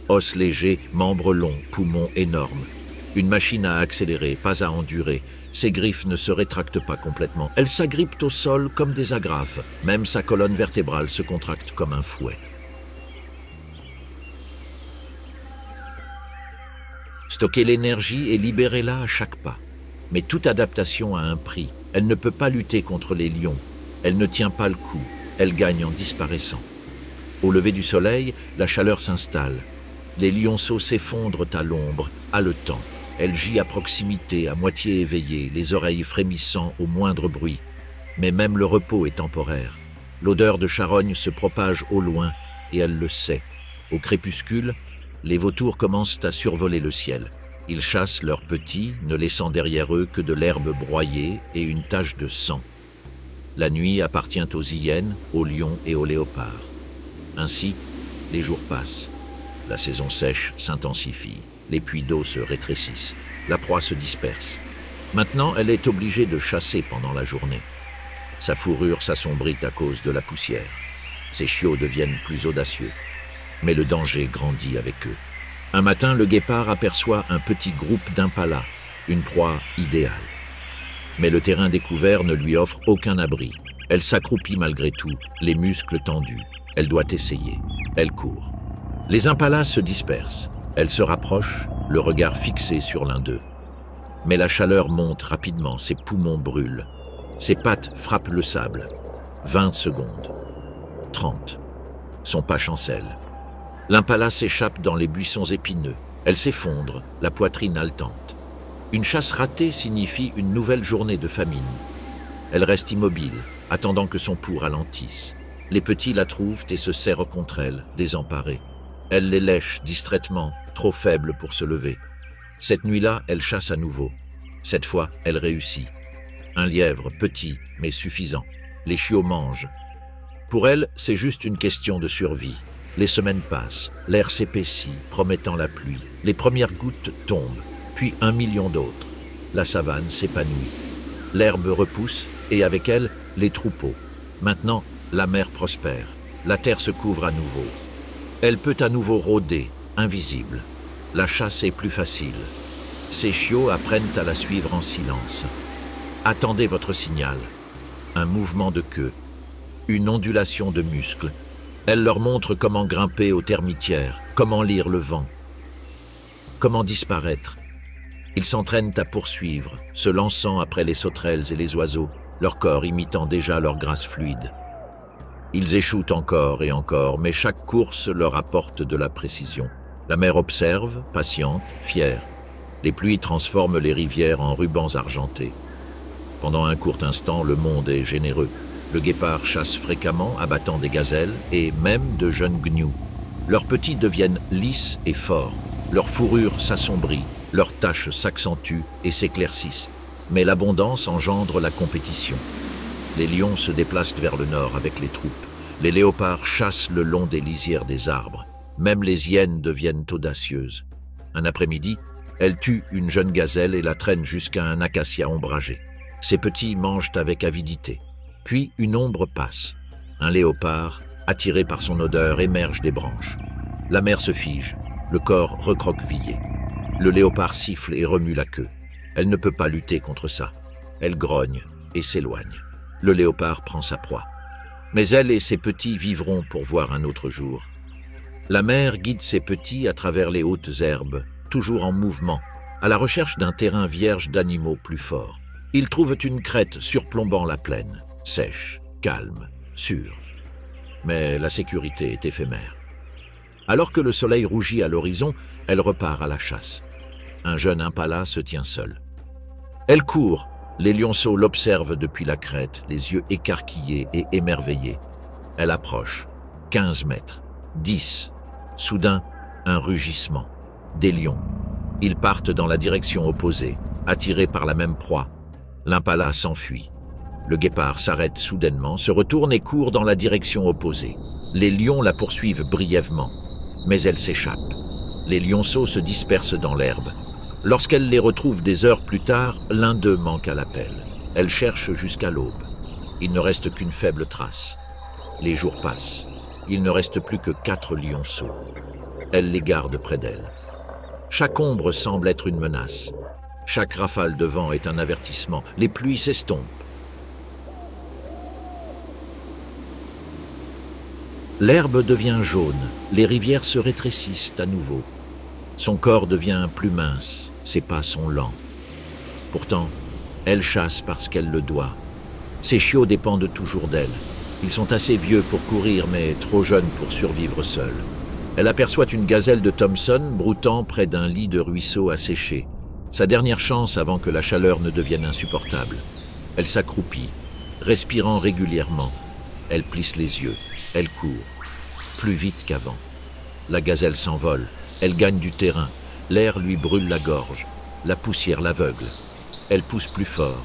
Os légers, membres longs, poumons énormes. Une machine à accélérer, pas à endurer. Ses griffes ne se rétractent pas complètement. Elles s'agrippent au sol comme des agrafes. Même sa colonne vertébrale se contracte comme un fouet. Stocker l'énergie et libérer-la à chaque pas. Mais toute adaptation a un prix. Elle ne peut pas lutter contre les lions. Elle ne tient pas le coup. Elle gagne en disparaissant. Au lever du soleil, la chaleur s'installe. Les lionceaux s'effondrent à l'ombre, haletants. Elle gît à proximité, à moitié éveillée, les oreilles frémissant au moindre bruit. Mais même le repos est temporaire. L'odeur de charogne se propage au loin, et elle le sait. Au crépuscule, les vautours commencent à survoler le ciel. Ils chassent leurs petits, ne laissant derrière eux que de l'herbe broyée et une tache de sang. La nuit appartient aux hyènes, aux lions et aux léopards. Ainsi, les jours passent. La saison sèche s'intensifie. Les puits d'eau se rétrécissent. La proie se disperse. Maintenant, elle est obligée de chasser pendant la journée. Sa fourrure s'assombrit à cause de la poussière. Ses chiots deviennent plus audacieux. Mais le danger grandit avec eux. Un matin, le guépard aperçoit un petit groupe d'impalas, une proie idéale. Mais le terrain découvert ne lui offre aucun abri. Elle s'accroupit malgré tout, les muscles tendus. Elle doit essayer. Elle court. Les impalas se dispersent. Elle se rapproche, le regard fixé sur l'un d'eux. Mais la chaleur monte rapidement, ses poumons brûlent. Ses pattes frappent le sable. 20 secondes. 30. Son pas chancelle. L'impala s'échappe dans les buissons épineux. Elle s'effondre, la poitrine haletante. Une chasse ratée signifie une nouvelle journée de famine. Elle reste immobile, attendant que son pouls ralentisse. Les petits la trouvent et se serrent contre elle, désemparés. Elle les lèche distraitement, trop faible pour se lever. Cette nuit-là, elle chasse à nouveau. Cette fois, elle réussit. Un lièvre, petit, mais suffisant. Les chiots mangent. Pour elle, c'est juste une question de survie. Les semaines passent, l'air s'épaissit, promettant la pluie. Les premières gouttes tombent, puis 1 million d'autres. La savane s'épanouit. L'herbe repousse, et avec elle, les troupeaux. Maintenant, la mer prospère. La terre se couvre à nouveau. Elle peut à nouveau rôder, invisible. La chasse est plus facile. Ses chiots apprennent à la suivre en silence. Attendez votre signal. Un mouvement de queue. Une ondulation de muscles. Elle leur montre comment grimper aux termitières, comment lire le vent, comment disparaître. Ils s'entraînent à poursuivre, se lançant après les sauterelles et les oiseaux, leur corps imitant déjà leur grâce fluide. Ils échouent encore et encore, mais chaque course leur apporte de la précision. La mer observe, patiente, fière. Les pluies transforment les rivières en rubans argentés. Pendant un court instant, le monde est généreux. Le guépard chasse fréquemment, abattant des gazelles et même de jeunes gnous. Leurs petits deviennent lisses et forts. Leur fourrure s'assombrit, leurs taches s'accentuent et s'éclaircissent. Mais l'abondance engendre la compétition. Les lions se déplacent vers le nord avec les troupes. Les léopards chassent le long des lisières des arbres. Même les hyènes deviennent audacieuses. Un après-midi, elles tuent une jeune gazelle et la traînent jusqu'à un acacia ombragé. Ses petits mangent avec avidité. Puis une ombre passe. Un léopard, attiré par son odeur, émerge des branches. La mer se fige, le corps recroquevillé. Le léopard siffle et remue la queue. Elle ne peut pas lutter contre ça. Elle grogne et s'éloigne. Le léopard prend sa proie. Mais elle et ses petits vivront pour voir un autre jour. La mère guide ses petits à travers les hautes herbes, toujours en mouvement, à la recherche d'un terrain vierge d'animaux plus forts. Ils trouvent une crête surplombant la plaine, sèche, calme, sûre. Mais la sécurité est éphémère. Alors que le soleil rougit à l'horizon, elle repart à la chasse. Un jeune impala se tient seul. Elle court. Les lionceaux l'observent depuis la crête, les yeux écarquillés et émerveillés. Elle approche. 15 mètres. 10. Soudain, un rugissement. Des lions. Ils partent dans la direction opposée, attirés par la même proie. L'impala s'enfuit. Le guépard s'arrête soudainement, se retourne et court dans la direction opposée. Les lions la poursuivent brièvement, mais elle s'échappe. Les lionceaux se dispersent dans l'herbe. Lorsqu'elle les retrouve des heures plus tard, l'un d'eux manque à l'appel. Elle cherche jusqu'à l'aube. Il ne reste qu'une faible trace. Les jours passent. Il ne reste plus que 4 lionceaux. Elle les garde près d'elle. Chaque ombre semble être une menace. Chaque rafale de vent est un avertissement. Les pluies s'estompent. L'herbe devient jaune. Les rivières se rétrécissent à nouveau. Son corps devient plus mince. Ses pas sont lents. Pourtant, elle chasse parce qu'elle le doit. Ses chiots dépendent toujours d'elle. Ils sont assez vieux pour courir, mais trop jeunes pour survivre seuls. Elle aperçoit une gazelle de Thompson broutant près d'un lit de ruisseau asséché. Sa dernière chance avant que la chaleur ne devienne insupportable. Elle s'accroupit, respirant régulièrement. Elle plisse les yeux. Elle court, plus vite qu'avant. La gazelle s'envole. Elle gagne du terrain. L'air lui brûle la gorge. La poussière l'aveugle. Elle pousse plus fort,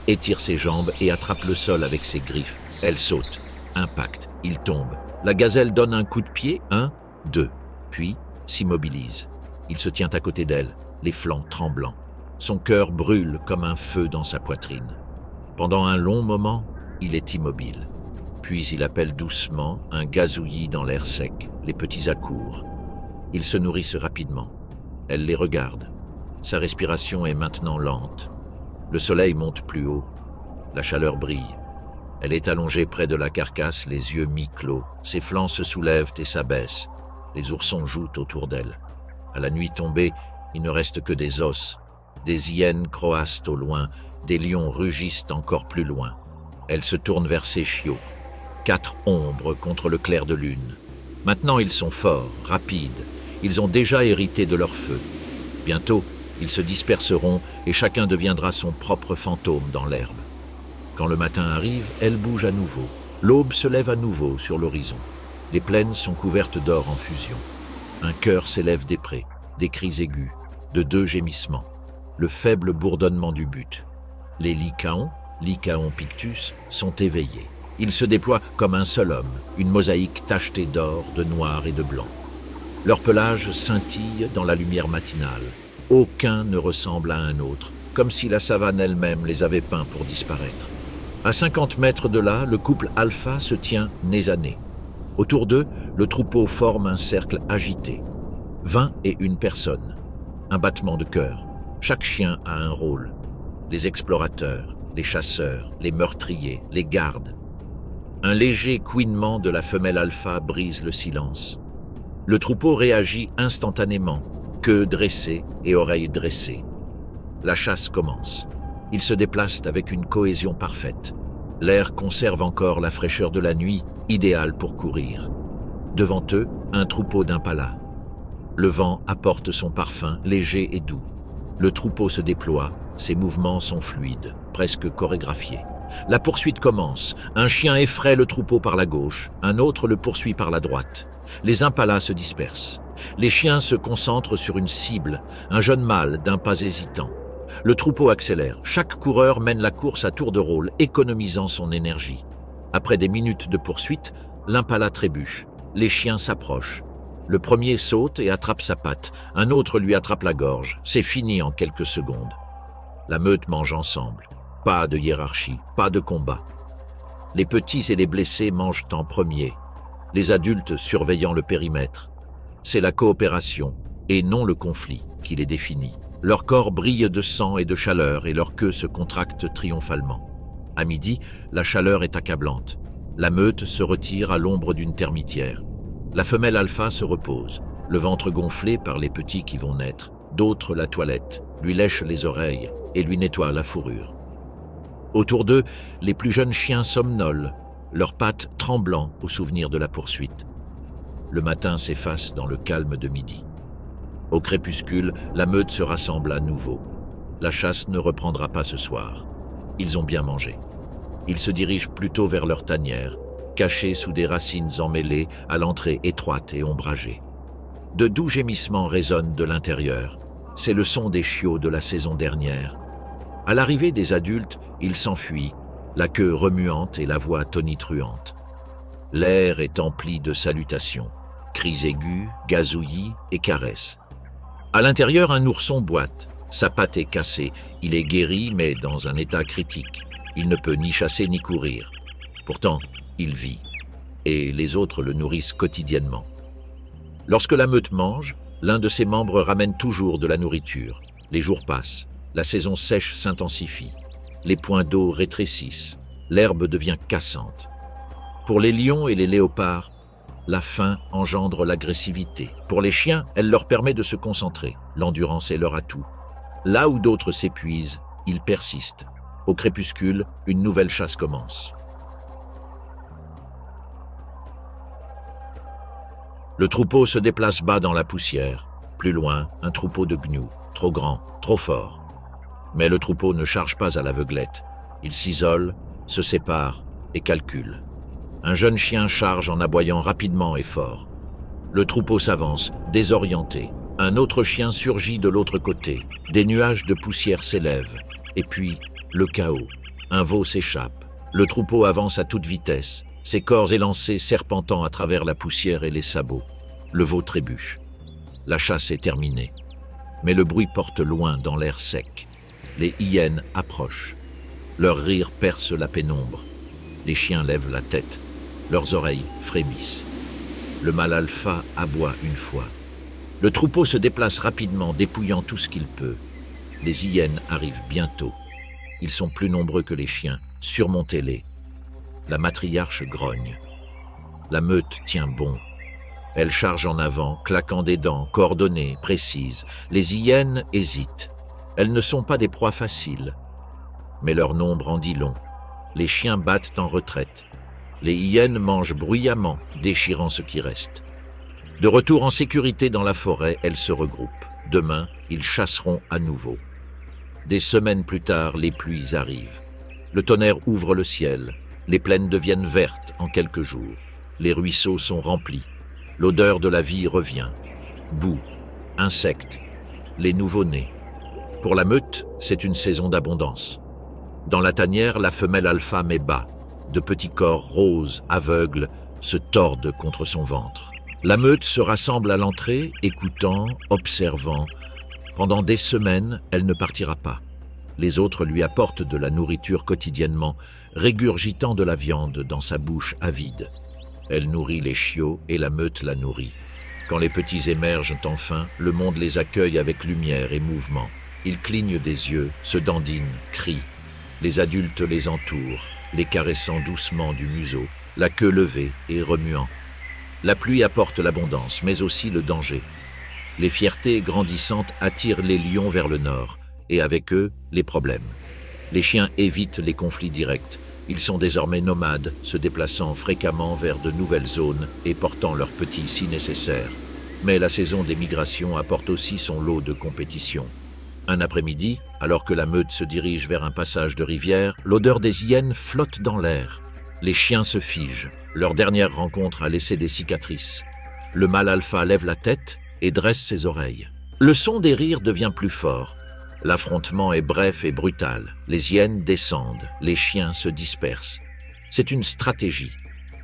étire ses jambes et attrape le sol avec ses griffes. Elle saute. Impact. Il tombe. La gazelle donne un coup de pied. 1, 2. Puis s'immobilise. Il se tient à côté d'elle, les flancs tremblants. Son cœur brûle comme un feu dans sa poitrine. Pendant un long moment, il est immobile. Puis il appelle doucement, un gazouillis dans l'air sec. Les petits accourent. Ils se nourrissent rapidement. Elle les regarde. Sa respiration est maintenant lente. Le soleil monte plus haut. La chaleur brille. Elle est allongée près de la carcasse, les yeux mi-clos. Ses flancs se soulèvent et s'abaissent. Les oursons jouent autour d'elle. À la nuit tombée, il ne reste que des os. Des hyènes croassent au loin. Des lions rugissent encore plus loin. Elle se tourne vers ses chiots. 4 ombres contre le clair de lune. Maintenant, ils sont forts, rapides. Ils ont déjà hérité de leur feu. Bientôt, ils se disperseront et chacun deviendra son propre fantôme dans l'herbe. Quand le matin arrive, elle bouge à nouveau. L'aube se lève à nouveau sur l'horizon. Les plaines sont couvertes d'or en fusion. Un chœur s'élève des prés, des cris aigus, de 2 gémissements. Le faible bourdonnement du but. Les Lycaons pictus, sont éveillés. Ils se déploient comme un seul homme, une mosaïque tachetée d'or, de noir et de blanc. Leur pelage scintille dans la lumière matinale. Aucun ne ressemble à un autre, comme si la savane elle-même les avait peints pour disparaître. À 50 mètres de là, le couple alpha se tient nez à nez. Autour d'eux, le troupeau forme un cercle agité. 21 personnes. Un battement de cœur. Chaque chien a un rôle. Les explorateurs, les chasseurs, les meurtriers, les gardes. Un léger couinement de la femelle alpha brise le silence. Le troupeau réagit instantanément, queue dressée et oreilles dressées. La chasse commence. Ils se déplacent avec une cohésion parfaite. L'air conserve encore la fraîcheur de la nuit, idéale pour courir. Devant eux, un troupeau d'impalas. Le vent apporte son parfum léger et doux. Le troupeau se déploie, ses mouvements sont fluides, presque chorégraphiés. La poursuite commence. Un chien effraie le troupeau par la gauche, un autre le poursuit par la droite. Les impalas se dispersent. Les chiens se concentrent sur une cible, un jeune mâle d'un pas hésitant. Le troupeau accélère. Chaque coureur mène la course à tour de rôle, économisant son énergie. Après des minutes de poursuite, l'impala trébuche. Les chiens s'approchent. Le premier saute et attrape sa patte. Un autre lui attrape la gorge. C'est fini en quelques secondes. La meute mange ensemble. Pas de hiérarchie, pas de combat. Les petits et les blessés mangent en premier, les adultes surveillant le périmètre. C'est la coopération, et non le conflit, qui les définit. Leur corps brille de sang et de chaleur, et leur queue se contracte triomphalement. À midi, la chaleur est accablante. La meute se retire à l'ombre d'une termitière. La femelle alpha se repose, le ventre gonflé par les petits qui vont naître. D'autres la toilettent, lui lèchent les oreilles et lui nettoient la fourrure. Autour d'eux, les plus jeunes chiens somnolent, leurs pattes tremblant au souvenir de la poursuite. Le matin s'efface dans le calme de midi. Au crépuscule, la meute se rassemble à nouveau. La chasse ne reprendra pas ce soir. Ils ont bien mangé. Ils se dirigent plutôt vers leur tanière, cachés sous des racines emmêlées à l'entrée étroite et ombragée. De doux gémissements résonnent de l'intérieur. C'est le son des chiots de la saison dernière. À l'arrivée des adultes, ils s'enfuient, la queue remuante et la voix tonitruante. L'air est empli de salutations, cris aigus, gazouillis et caresses. À l'intérieur, un ourson boite. Sa patte est cassée. Il est guéri, mais dans un état critique. Il ne peut ni chasser ni courir. Pourtant, il vit. Et les autres le nourrissent quotidiennement. Lorsque la meute mange, l'un de ses membres ramène toujours de la nourriture. Les jours passent. La saison sèche s'intensifie. Les points d'eau rétrécissent. L'herbe devient cassante. Pour les lions et les léopards, la faim engendre l'agressivité. Pour les chiens, elle leur permet de se concentrer. L'endurance est leur atout. Là où d'autres s'épuisent, ils persistent. Au crépuscule, une nouvelle chasse commence. Le troupeau se déplace bas dans la poussière. Plus loin, un troupeau de gnous, trop grand, trop fort. Mais le troupeau ne charge pas à l'aveuglette. Il s'isole, se sépare et calcule. Un jeune chien charge en aboyant rapidement et fort. Le troupeau s'avance, désorienté. Un autre chien surgit de l'autre côté. Des nuages de poussière s'élèvent. Et puis, le chaos. Un veau s'échappe. Le troupeau avance à toute vitesse, ses corps élancés serpentant à travers la poussière et les sabots. Le veau trébuche. La chasse est terminée. Mais le bruit porte loin dans l'air sec. Les hyènes approchent. Leur rire perce la pénombre. Les chiens lèvent la tête. Leurs oreilles frémissent. Le mâle alpha aboie une fois. Le troupeau se déplace rapidement, dépouillant tout ce qu'il peut. Les hyènes arrivent bientôt. Ils sont plus nombreux que les chiens, surmontez-les. La matriarche grogne. La meute tient bon. Elle charge en avant, claquant des dents, coordonnées, précises. Les hyènes hésitent. Elles ne sont pas des proies faciles. Mais leur nombre en dit long. Les chiens battent en retraite. Les hyènes mangent bruyamment, déchirant ce qui reste. De retour en sécurité dans la forêt, elles se regroupent. Demain, ils chasseront à nouveau. Des semaines plus tard, les pluies arrivent. Le tonnerre ouvre le ciel. Les plaines deviennent vertes en quelques jours. Les ruisseaux sont remplis. L'odeur de la vie revient. Boue, insectes, les nouveau-nés. Pour la meute, c'est une saison d'abondance. Dans la tanière, la femelle alpha met bas. De petits corps roses, aveugles, se tordent contre son ventre. La meute se rassemble à l'entrée, écoutant, observant. Pendant des semaines, elle ne partira pas. Les autres lui apportent de la nourriture quotidiennement, régurgitant de la viande dans sa bouche avide. Elle nourrit les chiots et la meute la nourrit. Quand les petits émergent enfin, le monde les accueille avec lumière et mouvement. Ils clignent des yeux, se dandinent, crient. Les adultes les entourent, les caressant doucement du museau, la queue levée et remuant. La pluie apporte l'abondance, mais aussi le danger. Les fiertés grandissantes attirent les lions vers le nord, et avec eux, les problèmes. Les chiens évitent les conflits directs. Ils sont désormais nomades, se déplaçant fréquemment vers de nouvelles zones et portant leurs petits si nécessaire. Mais la saison des migrations apporte aussi son lot de compétition. Un après-midi, alors que la meute se dirige vers un passage de rivière, l'odeur des hyènes flotte dans l'air. Les chiens se figent. Leur dernière rencontre a laissé des cicatrices. Le mâle alpha lève la tête et dresse ses oreilles. Le son des rires devient plus fort. L'affrontement est bref et brutal. Les hyènes descendent, les chiens se dispersent. C'est une stratégie.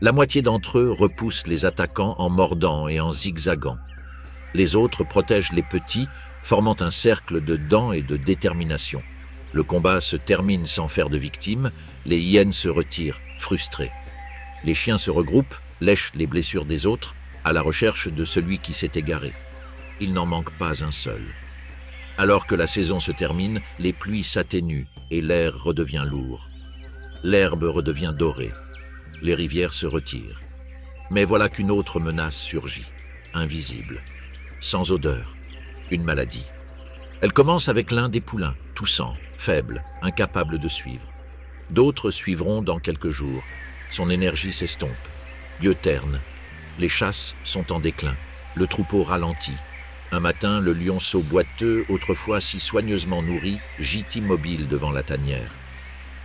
La moitié d'entre eux repoussent les attaquants en mordant et en zigzagant. Les autres protègent les petits, formant un cercle de dents et de détermination. Le combat se termine sans faire de victimes, les hyènes se retirent, frustrées. Les chiens se regroupent, lèchent les blessures des autres, à la recherche de celui qui s'est égaré. Il n'en manque pas un seul. Alors que la saison se termine, les pluies s'atténuent et l'air redevient lourd. L'herbe redevient dorée. Les rivières se retirent. Mais voilà qu'une autre menace surgit, invisible, sans odeur, une maladie. Elle commence avec l'un des poulains, toussant, faible, incapable de suivre. D'autres suivront dans quelques jours. Son énergie s'estompe. Dieu terne. Les chasses sont en déclin. Le troupeau ralentit. Un matin, le lionceau boiteux, autrefois si soigneusement nourri, gît immobile devant la tanière.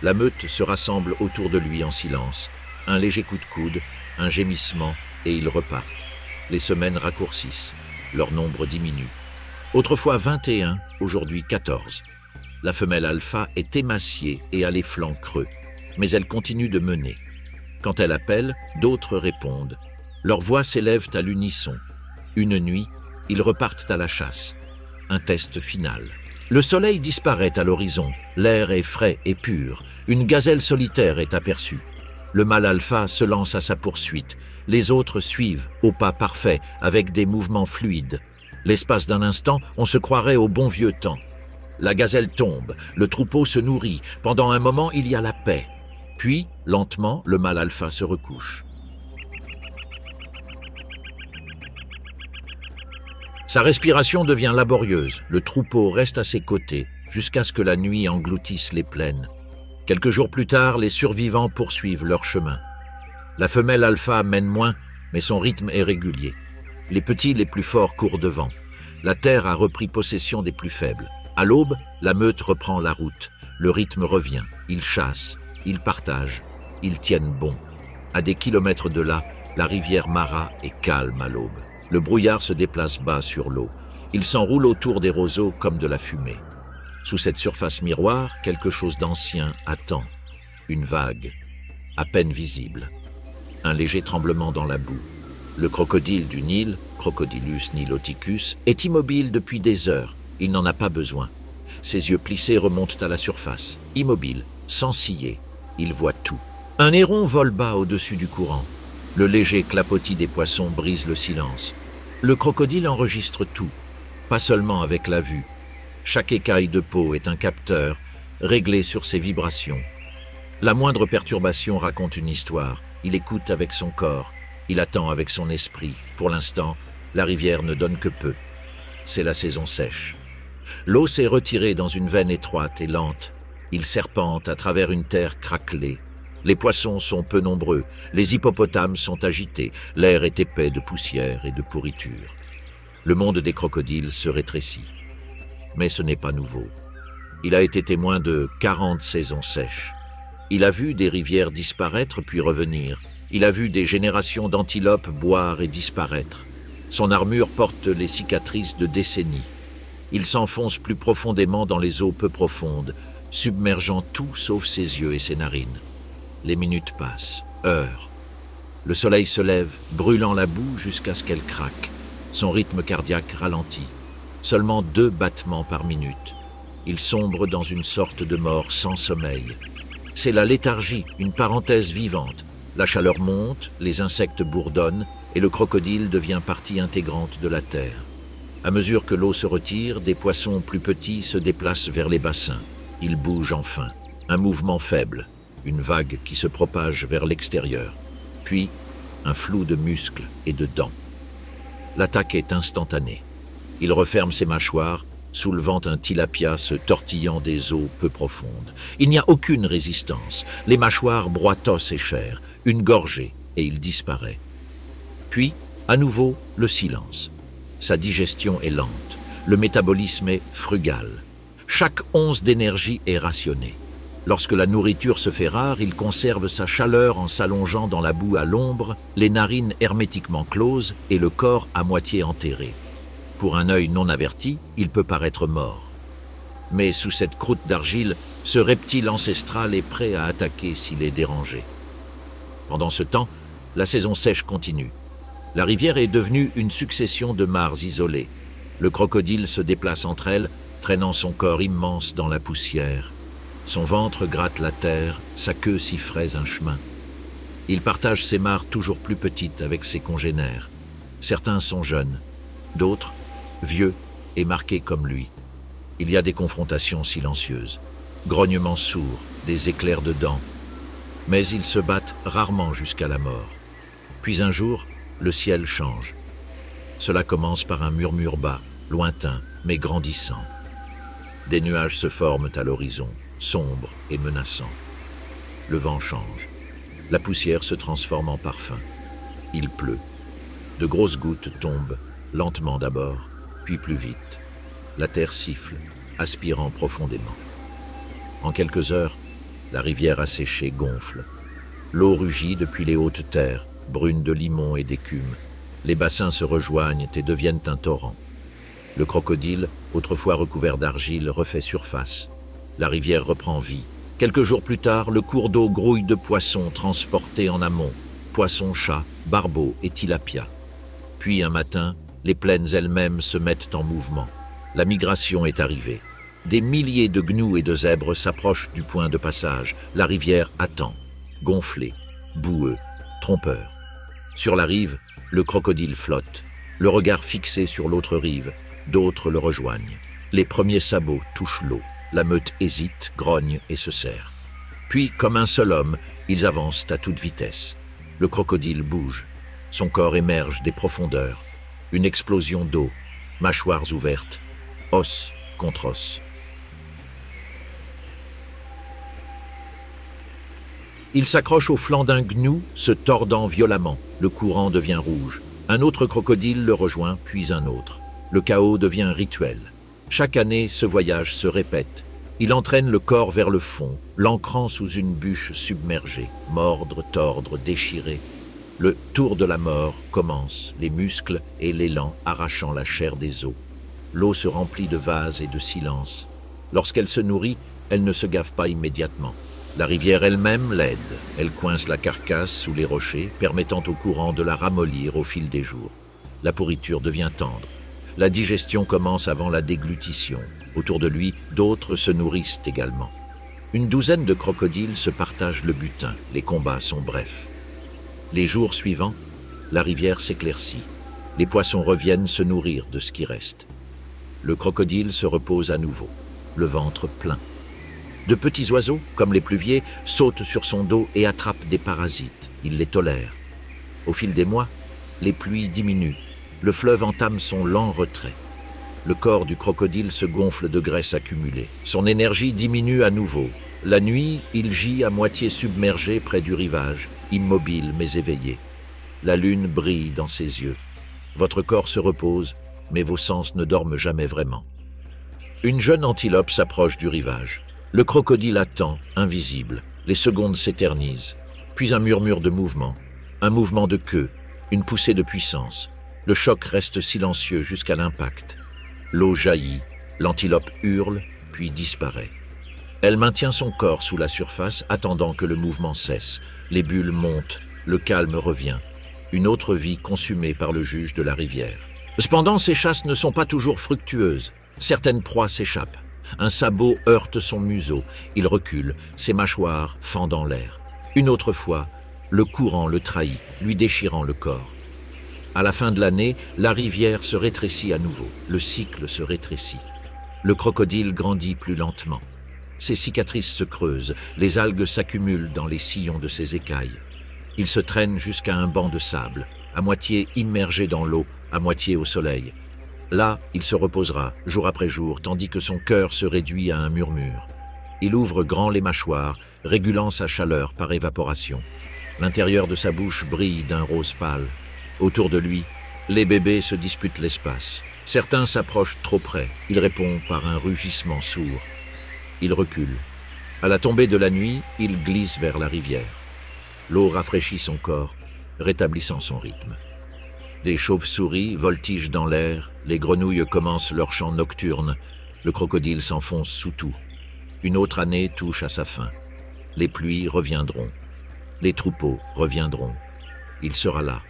La meute se rassemble autour de lui en silence. Un léger coup de coude, un gémissement, et ils repartent. Les semaines raccourcissent. Leur nombre diminue. Autrefois 21, aujourd'hui 14. La femelle alpha est émaciée et a les flancs creux, mais elle continue de mener. Quand elle appelle, d'autres répondent. Leurs voix s'élèvent à l'unisson. Une nuit, ils repartent à la chasse. Un test final. Le soleil disparaît à l'horizon. L'air est frais et pur. Une gazelle solitaire est aperçue. Le mâle alpha se lance à sa poursuite. Les autres suivent, au pas parfait, avec des mouvements fluides. L'espace d'un instant, on se croirait au bon vieux temps. La gazelle tombe, le troupeau se nourrit. Pendant un moment, il y a la paix. Puis, lentement, le mâle alpha se recouche. Sa respiration devient laborieuse. Le troupeau reste à ses côtés, jusqu'à ce que la nuit engloutisse les plaines. Quelques jours plus tard, les survivants poursuivent leur chemin. La femelle alpha mène moins, mais son rythme est régulier. Les petits, les plus forts, courent devant. La terre a repris possession des plus faibles. À l'aube, la meute reprend la route. Le rythme revient. Ils chassent, ils partagent, ils tiennent bon. À des kilomètres de là, la rivière Mara est calme à l'aube. Le brouillard se déplace bas sur l'eau. Il s'enroule autour des roseaux comme de la fumée. Sous cette surface miroir, quelque chose d'ancien attend. Une vague, à peine visible. Un léger tremblement dans la boue. Le crocodile du Nil, Crocodilus niloticus, est immobile depuis des heures. Il n'en a pas besoin. Ses yeux plissés remontent à la surface. Immobile, sans ciller, il voit tout. Un héron vole bas au-dessus du courant. Le léger clapotis des poissons brise le silence. Le crocodile enregistre tout, pas seulement avec la vue. Chaque écaille de peau est un capteur, réglé sur ses vibrations. La moindre perturbation raconte une histoire. Il écoute avec son corps, il attend avec son esprit. Pour l'instant, la rivière ne donne que peu. C'est la saison sèche. L'eau s'est retirée dans une veine étroite et lente. Il serpente à travers une terre craquelée. Les poissons sont peu nombreux, les hippopotames sont agités, l'air est épais de poussière et de pourriture. Le monde des crocodiles se rétrécit. Mais ce n'est pas nouveau. Il a été témoin de 40 saisons sèches. Il a vu des rivières disparaître puis revenir. Il a vu des générations d'antilopes boire et disparaître. Son armure porte les cicatrices de décennies. Il s'enfonce plus profondément dans les eaux peu profondes, submergeant tout sauf ses yeux et ses narines. Les minutes passent, heures. Le soleil se lève, brûlant la boue jusqu'à ce qu'elle craque. Son rythme cardiaque ralentit. Seulement 2 battements par minute. Il sombre dans une sorte de mort sans sommeil. C'est la léthargie, une parenthèse vivante. La chaleur monte, les insectes bourdonnent, et le crocodile devient partie intégrante de la terre. À mesure que l'eau se retire, des poissons plus petits se déplacent vers les bassins. Ils bougent enfin. Un mouvement faible, une vague qui se propage vers l'extérieur. Puis, un flou de muscles et de dents. L'attaque est instantanée. Il referme ses mâchoires, soulevant un tilapia se tortillant des eaux peu profondes. Il n'y a aucune résistance. Les mâchoires broient os et chair, une gorgée, et il disparaît. Puis, à nouveau, le silence. Sa digestion est lente. Le métabolisme est frugal. Chaque once d'énergie est rationnée. Lorsque la nourriture se fait rare, il conserve sa chaleur en s'allongeant dans la boue à l'ombre, les narines hermétiquement closes et le corps à moitié enterré. Pour un œil non averti, il peut paraître mort. Mais sous cette croûte d'argile, ce reptile ancestral est prêt à attaquer s'il est dérangé. Pendant ce temps, la saison sèche continue. La rivière est devenue une succession de mares isolées. Le crocodile se déplace entre elles, traînant son corps immense dans la poussière. Son ventre gratte la terre, sa queue s'y fraise un chemin. Il partage ses mares toujours plus petites avec ses congénères. Certains sont jeunes, d'autres vieux et marqués comme lui. Il y a des confrontations silencieuses, grognements sourds, des éclairs de dents. Mais ils se battent rarement jusqu'à la mort. Puis un jour, le ciel change. Cela commence par un murmure bas, lointain, mais grandissant. Des nuages se forment à l'horizon, sombres et menaçants. Le vent change. La poussière se transforme en parfum. Il pleut. De grosses gouttes tombent, lentement d'abord, puis plus vite. La terre siffle, aspirant profondément. En quelques heures, la rivière asséchée gonfle. L'eau rugit depuis les hautes terres, brune de limon et d'écume. Les bassins se rejoignent et deviennent un torrent. Le crocodile, autrefois recouvert d'argile, refait surface. La rivière reprend vie. Quelques jours plus tard, le cours d'eau grouille de poissons transportés en amont. Poissons, chats, barbeaux et tilapia. Puis un matin, les plaines elles-mêmes se mettent en mouvement. La migration est arrivée. Des milliers de gnous et de zèbres s'approchent du point de passage. La rivière attend, gonflée, boueux, trompeur. Sur la rive, le crocodile flotte, le regard fixé sur l'autre rive. D'autres le rejoignent. Les premiers sabots touchent l'eau. La meute hésite, grogne et se serre. Puis, comme un seul homme, ils avancent à toute vitesse. Le crocodile bouge. Son corps émerge des profondeurs. Une explosion d'eau, mâchoires ouvertes, os contre os. Il s'accroche au flanc d'un gnou, se tordant violemment. Le courant devient rouge. Un autre crocodile le rejoint, puis un autre. Le chaos devient rituel. Chaque année, ce voyage se répète. Il entraîne le corps vers le fond, l'ancrant sous une bûche submergée. Mordre, tordre, déchirer. Le tour de la mort commence, les muscles et l'élan arrachant la chair des os. L'eau se remplit de vases et de silence. Lorsqu'elle se nourrit, elle ne se gave pas immédiatement. La rivière elle-même l'aide. Elle coince la carcasse sous les rochers, permettant au courant de la ramollir au fil des jours. La pourriture devient tendre. La digestion commence avant la déglutition. Autour de lui, d'autres se nourrissent également. Une douzaine de crocodiles se partagent le butin. Les combats sont brefs. Les jours suivants, la rivière s'éclaircit. Les poissons reviennent se nourrir de ce qui reste. Le crocodile se repose à nouveau, le ventre plein. De petits oiseaux, comme les pluviers, sautent sur son dos et attrapent des parasites. Il les tolère. Au fil des mois, les pluies diminuent. Le fleuve entame son lent retrait. Le corps du crocodile se gonfle de graisse accumulée. Son énergie diminue à nouveau. La nuit, il gît à moitié submergé près du rivage, immobile mais éveillé. La lune brille dans ses yeux. Votre corps se repose, mais vos sens ne dorment jamais vraiment. Une jeune antilope s'approche du rivage. Le crocodile attend, invisible. Les secondes s'éternisent. Puis un murmure de mouvement, un mouvement de queue, une poussée de puissance. Le choc reste silencieux jusqu'à l'impact. L'eau jaillit, l'antilope hurle, puis disparaît. Elle maintient son corps sous la surface, attendant que le mouvement cesse. Les bulles montent, le calme revient. Une autre vie consumée par le juge de la rivière. Cependant, ces chasses ne sont pas toujours fructueuses. Certaines proies s'échappent. Un sabot heurte son museau. Il recule, ses mâchoires fendant l'air. Une autre fois, le courant le trahit, lui déchirant le corps. À la fin de l'année, la rivière se rétrécit à nouveau. Le cycle se rétrécit. Le crocodile grandit plus lentement. Ses cicatrices se creusent, les algues s'accumulent dans les sillons de ses écailles. Il se traîne jusqu'à un banc de sable, à moitié immergé dans l'eau, à moitié au soleil. Là, il se reposera, jour après jour, tandis que son cœur se réduit à un murmure. Il ouvre grand les mâchoires, régulant sa chaleur par évaporation. L'intérieur de sa bouche brille d'un rose pâle. Autour de lui, les bébés se disputent l'espace. Certains s'approchent trop près. Il répond par un rugissement sourd. Il recule. À la tombée de la nuit, il glisse vers la rivière. L'eau rafraîchit son corps, rétablissant son rythme. Des chauves-souris voltigent dans l'air, les grenouilles commencent leur chant nocturne, le crocodile s'enfonce sous tout. Une autre année touche à sa fin. Les pluies reviendront. Les troupeaux reviendront. Il sera là.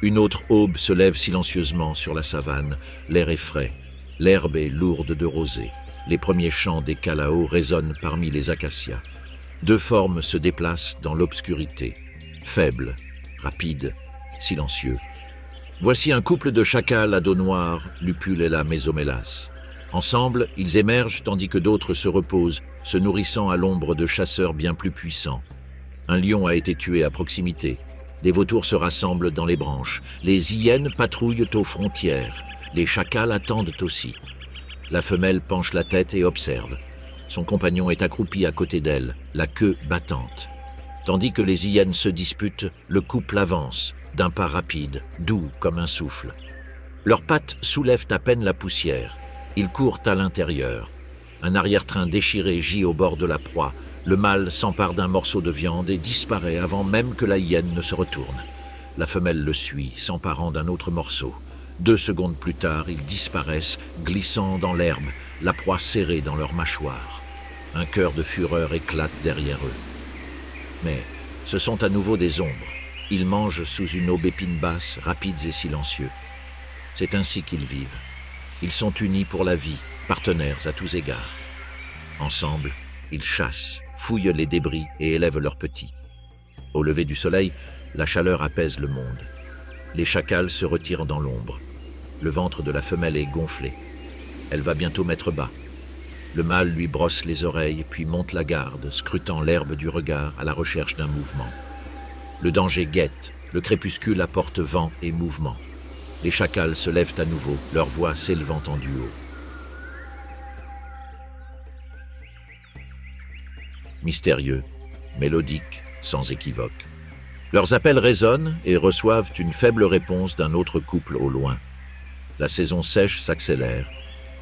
Une autre aube se lève silencieusement sur la savane. L'air est frais. L'herbe est lourde de rosée. Les premiers chants des calaos résonnent parmi les acacias. Deux formes se déplacent dans l'obscurité. Faibles, rapides, silencieux. Voici un couple de chacals à dos noir, Lupule et la Mésomélas. Ensemble, ils émergent tandis que d'autres se reposent, se nourrissant à l'ombre de chasseurs bien plus puissants. Un lion a été tué à proximité. Les vautours se rassemblent dans les branches. Les hyènes patrouillent aux frontières. Les chacals attendent aussi. La femelle penche la tête et observe. Son compagnon est accroupi à côté d'elle, la queue battante. Tandis que les hyènes se disputent, le couple avance, d'un pas rapide, doux comme un souffle. Leurs pattes soulèvent à peine la poussière. Ils courent à l'intérieur. Un arrière-train déchiré gît au bord de la proie. Le mâle s'empare d'un morceau de viande et disparaît avant même que la hyène ne se retourne. La femelle le suit, s'emparant d'un autre morceau. 2 secondes plus tard, ils disparaissent, glissant dans l'herbe, la proie serrée dans leurs mâchoires. Un cœur de fureur éclate derrière eux. Mais ce sont à nouveau des ombres. Ils mangent sous une aubépine basse, rapides et silencieux. C'est ainsi qu'ils vivent. Ils sont unis pour la vie, partenaires à tous égards. Ensemble, ils chassent, fouillent les débris et élèvent leurs petits. Au lever du soleil, la chaleur apaise le monde. Les chacals se retirent dans l'ombre. Le ventre de la femelle est gonflé. Elle va bientôt mettre bas. Le mâle lui brosse les oreilles, puis monte la garde, scrutant l'herbe du regard à la recherche d'un mouvement. Le danger guette, le crépuscule apporte vent et mouvement. Les chacals se lèvent à nouveau, leur voix s'élevant en duo. Mystérieux, mélodiques, sans équivoque. Leurs appels résonnent et reçoivent une faible réponse d'un autre couple au loin. La saison sèche s'accélère.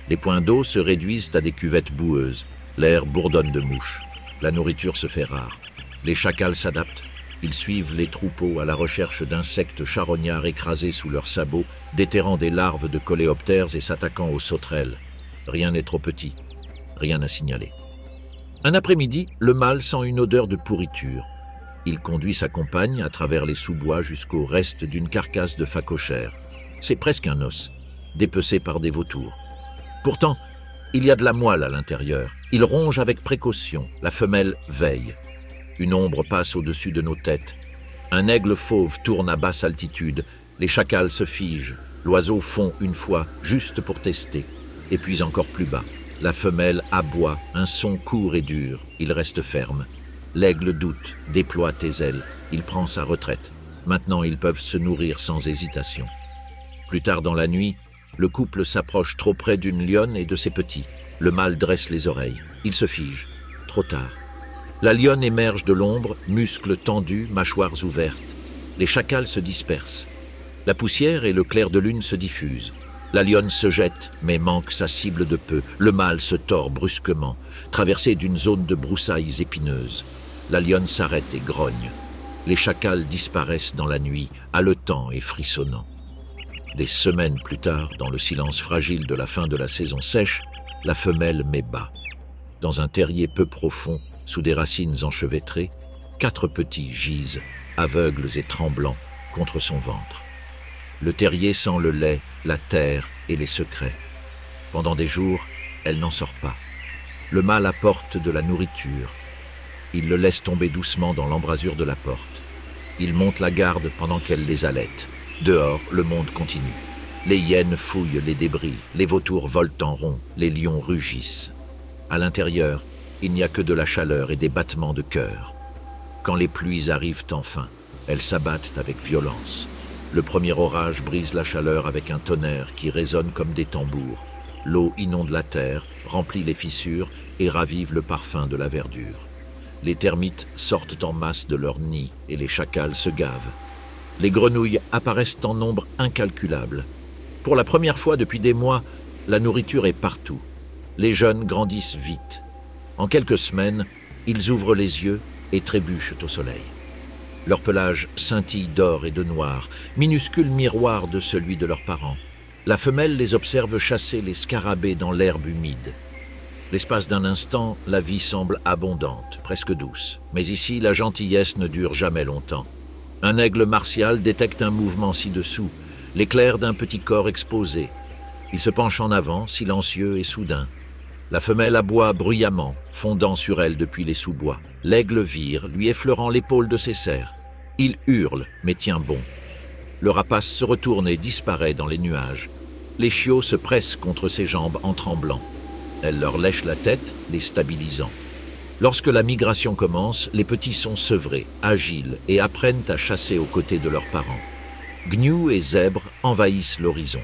Les points d'eau se réduisent à des cuvettes boueuses. L'air bourdonne de mouches. La nourriture se fait rare. Les chacals s'adaptent. Ils suivent les troupeaux à la recherche d'insectes charognards écrasés sous leurs sabots, déterrant des larves de coléoptères et s'attaquant aux sauterelles. Rien n'est trop petit. Rien à signaler. Un après-midi, le mâle sent une odeur de pourriture. Il conduit sa compagne à travers les sous-bois jusqu'au reste d'une carcasse de phacochère. C'est presque un os, dépecé par des vautours. Pourtant, il y a de la moelle à l'intérieur. Il ronge avec précaution. La femelle veille. Une ombre passe au-dessus de nos têtes. Un aigle fauve tourne à basse altitude. Les chacals se figent, l'oiseau fond une fois, juste pour tester, et puis encore plus bas. La femelle aboie, un son court et dur, il reste ferme. L'aigle doute, déploie tes ailes, il prend sa retraite. Maintenant ils peuvent se nourrir sans hésitation. Plus tard dans la nuit, le couple s'approche trop près d'une lionne et de ses petits. Le mâle dresse les oreilles, il se fige, trop tard. La lionne émerge de l'ombre, muscles tendus, mâchoires ouvertes. Les chacals se dispersent. La poussière et le clair de lune se diffusent. La lionne se jette, mais manque sa cible de peu. Le mâle se tord brusquement, traversé d'une zone de broussailles épineuses. La lionne s'arrête et grogne. Les chacals disparaissent dans la nuit, haletants et frissonnants. Des semaines plus tard, dans le silence fragile de la fin de la saison sèche, la femelle met bas. Dans un terrier peu profond, sous des racines enchevêtrées, 4 petits gisent, aveugles et tremblants, contre son ventre. Le terrier sent le lait, la terre et les secrets. Pendant des jours, elle n'en sort pas. Le mâle apporte de la nourriture. Il le laisse tomber doucement dans l'embrasure de la porte. Il monte la garde pendant qu'elle les allaite. Dehors, le monde continue. Les hyènes fouillent les débris, les vautours volent en rond, les lions rugissent. À l'intérieur, il n'y a que de la chaleur et des battements de cœur. Quand les pluies arrivent enfin, elles s'abattent avec violence. Le premier orage brise la chaleur avec un tonnerre qui résonne comme des tambours. L'eau inonde la terre, remplit les fissures et ravive le parfum de la verdure. Les termites sortent en masse de leurs nids et les chacals se gavent. Les grenouilles apparaissent en nombre incalculable. Pour la première fois depuis des mois, la nourriture est partout. Les jeunes grandissent vite. En quelques semaines, ils ouvrent les yeux et trébuchent au soleil. Leur pelage scintille d'or et de noir, minuscule miroir de celui de leurs parents. La femelle les observe chasser les scarabées dans l'herbe humide. L'espace d'un instant, la vie semble abondante, presque douce. Mais ici, la gentillesse ne dure jamais longtemps. Un aigle martial détecte un mouvement ci-dessous, l'éclair d'un petit corps exposé. Il se penche en avant, silencieux et soudain. La femelle aboie bruyamment, fondant sur elle depuis les sous-bois. L'aigle vire, lui effleurant l'épaule de ses serres. Il hurle, mais tient bon. Le rapace se retourne et disparaît dans les nuages. Les chiots se pressent contre ses jambes en tremblant. Elle leur lèche la tête, les stabilisant. Lorsque la migration commence, les petits sont sevrés, agiles et apprennent à chasser aux côtés de leurs parents. Gnous et zèbres envahissent l'horizon.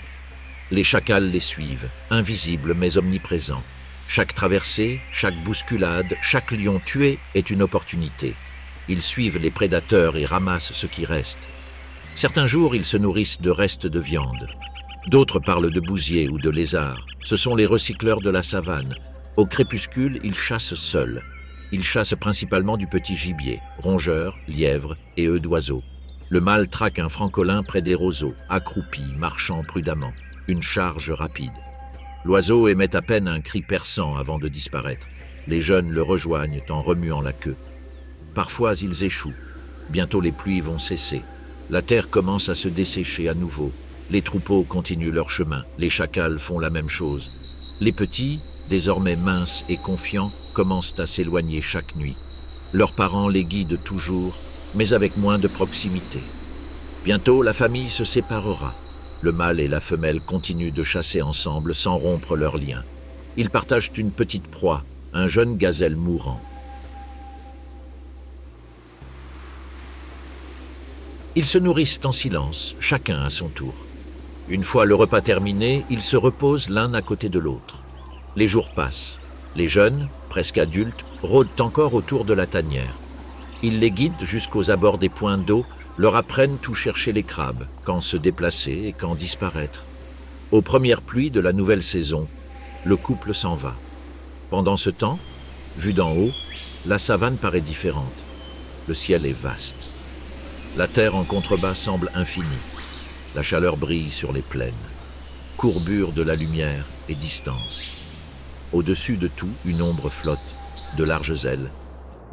Les chacals les suivent, invisibles mais omniprésents. Chaque traversée, chaque bousculade, chaque lion tué est une opportunité. Ils suivent les prédateurs et ramassent ce qui reste. Certains jours, ils se nourrissent de restes de viande. D'autres parlent de bousiers ou de lézards. Ce sont les recycleurs de la savane. Au crépuscule, ils chassent seuls. Ils chassent principalement du petit gibier, rongeurs, lièvres et œufs d'oiseaux. Le mâle traque un francolin près des roseaux, accroupi, marchant prudemment. Une charge rapide. L'oiseau émet à peine un cri perçant avant de disparaître. Les jeunes le rejoignent en remuant la queue. Parfois, ils échouent. Bientôt, les pluies vont cesser. La terre commence à se dessécher à nouveau. Les troupeaux continuent leur chemin. Les chacals font la même chose. Les petits, désormais minces et confiants, commencent à s'éloigner chaque nuit. Leurs parents les guident toujours, mais avec moins de proximité. Bientôt, la famille se séparera. Le mâle et la femelle continuent de chasser ensemble sans rompre leurs liens. Ils partagent une petite proie, un jeune gazelle mourant. Ils se nourrissent en silence, chacun à son tour. Une fois le repas terminé, ils se reposent l'un à côté de l'autre. Les jours passent. Les jeunes, presque adultes, rôdent encore autour de la tanière. Ils les guident jusqu'aux abords des points d'eau, leur apprennent où chercher les crabes, quand se déplacer et quand disparaître. Aux premières pluies de la nouvelle saison, le couple s'en va. Pendant ce temps, vu d'en haut, la savane paraît différente. Le ciel est vaste. La terre en contrebas semble infinie. La chaleur brille sur les plaines. Courbure de la lumière et distance. Au-dessus de tout, une ombre flotte, de larges ailes,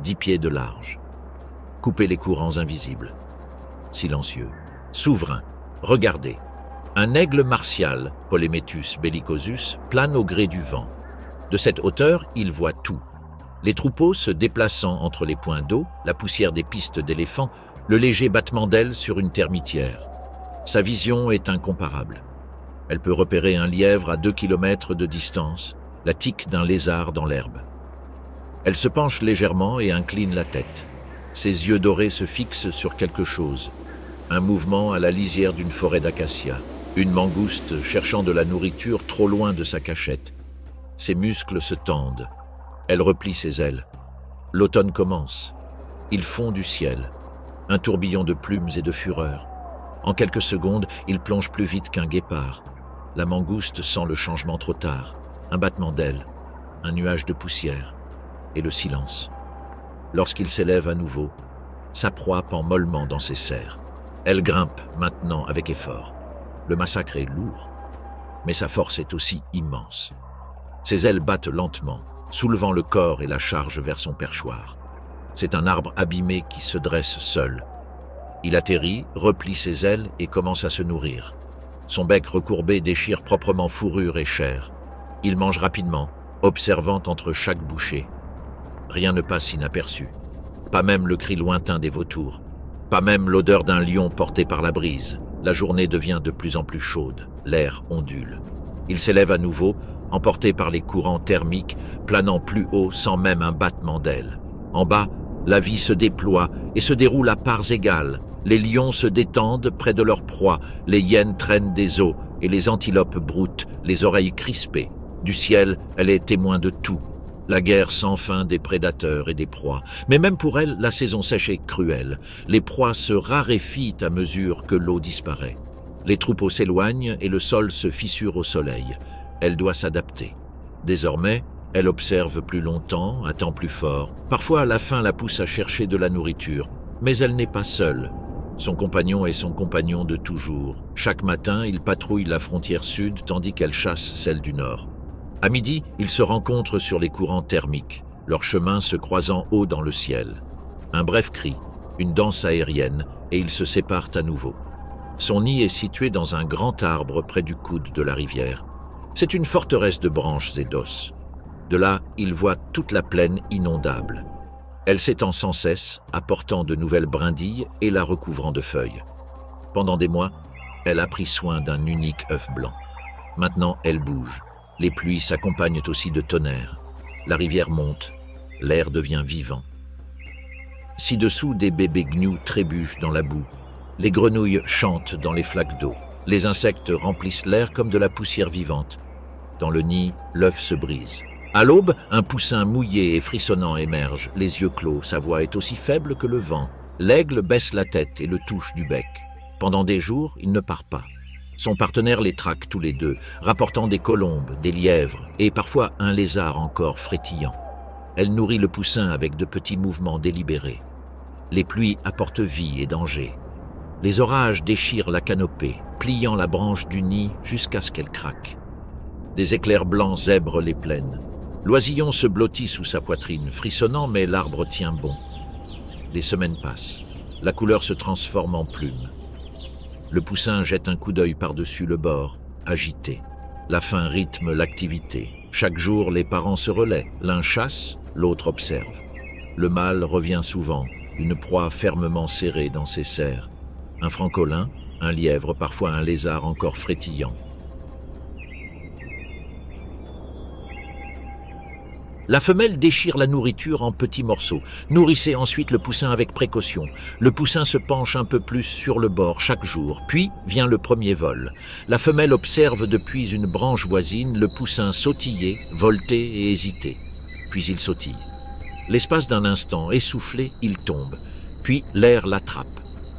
10 pieds de large. Couper les courants invisibles. Silencieux, souverain, regardez. Un aigle martial, Polymétus bellicosus, plane au gré du vent. De cette hauteur, il voit tout. Les troupeaux se déplaçant entre les points d'eau, la poussière des pistes d'éléphants, le léger battement d'ailes sur une termitière. Sa vision est incomparable. Elle peut repérer un lièvre à 2 kilomètres de distance, la tique d'un lézard dans l'herbe. Elle se penche légèrement et incline la tête. Ses yeux dorés se fixent sur quelque chose. Un mouvement à la lisière d'une forêt d'acacias. Une mangouste cherchant de la nourriture trop loin de sa cachette. Ses muscles se tendent. Elle replie ses ailes. L'automne commence. Il fond du ciel. Un tourbillon de plumes et de fureur. En quelques secondes, il plonge plus vite qu'un guépard. La mangouste sent le changement trop tard. Un battement d'ailes, un nuage de poussière et le silence. Lorsqu'il s'élève à nouveau, sa proie pend mollement dans ses serres. Elle grimpe maintenant avec effort. Le massacre est lourd, mais sa force est aussi immense. Ses ailes battent lentement, soulevant le corps et la charge vers son perchoir. C'est un arbre abîmé qui se dresse seul. Il atterrit, replie ses ailes et commence à se nourrir. Son bec recourbé déchire proprement fourrure et chair. Il mange rapidement, observant entre chaque bouchée. Rien ne passe inaperçu. Pas même le cri lointain des vautours. Pas même l'odeur d'un lion porté par la brise. La journée devient de plus en plus chaude. L'air ondule. Il s'élève à nouveau, emporté par les courants thermiques, planant plus haut sans même un battement d'ailes. En bas, la vie se déploie et se déroule à parts égales. Les lions se détendent près de leur proie, les hyènes traînent des os et les antilopes broutent, les oreilles crispées. Du ciel, elle est témoin de tout. La guerre sans fin des prédateurs et des proies. Mais même pour elle, la saison sèche est cruelle. Les proies se raréfient à mesure que l'eau disparaît. Les troupeaux s'éloignent et le sol se fissure au soleil. Elle doit s'adapter. Désormais, elle observe plus longtemps, attend plus fort. Parfois, la faim la pousse à chercher de la nourriture. Mais elle n'est pas seule. Son compagnon est son compagnon de toujours. Chaque matin, il patrouille la frontière sud tandis qu'elle chasse celle du nord. À midi, ils se rencontrent sur les courants thermiques, leurs chemins se croisant haut dans le ciel. Un bref cri, une danse aérienne, et ils se séparent à nouveau. Son nid est situé dans un grand arbre près du coude de la rivière. C'est une forteresse de branches et d'os. De là, il voit toute la plaine inondable. Elle s'étend sans cesse, apportant de nouvelles brindilles et la recouvrant de feuilles. Pendant des mois, elle a pris soin d'un unique œuf blanc. Maintenant, elle bouge. Les pluies s'accompagnent aussi de tonnerre. La rivière monte, l'air devient vivant. Ci-dessous, des bébés gnous trébuchent dans la boue. Les grenouilles chantent dans les flaques d'eau. Les insectes remplissent l'air comme de la poussière vivante. Dans le nid, l'œuf se brise. À l'aube, un poussin mouillé et frissonnant émerge, les yeux clos. Sa voix est aussi faible que le vent. L'aigle baisse la tête et le touche du bec. Pendant des jours, il ne part pas. Son partenaire les traque tous les deux, rapportant des colombes, des lièvres et parfois un lézard encore frétillant. Elle nourrit le poussin avec de petits mouvements délibérés. Les pluies apportent vie et danger. Les orages déchirent la canopée, pliant la branche du nid jusqu'à ce qu'elle craque. Des éclairs blancs zèbrent les plaines. L'oisillon se blottit sous sa poitrine, frissonnant, mais l'arbre tient bon. Les semaines passent. La couleur se transforme en plumes. Le poussin jette un coup d'œil par-dessus le bord, agité. La faim rythme l'activité. Chaque jour, les parents se relaient. L'un chasse, l'autre observe. Le mâle revient souvent, une proie fermement serrée dans ses serres. Un francolin, un lièvre, parfois un lézard encore frétillant. La femelle déchire la nourriture en petits morceaux. Nourrissez ensuite le poussin avec précaution. Le poussin se penche un peu plus sur le bord chaque jour. Puis vient le premier vol. La femelle observe depuis une branche voisine le poussin sautiller, volter et hésiter. Puis il sautille. L'espace d'un instant, essoufflé, il tombe. Puis l'air l'attrape.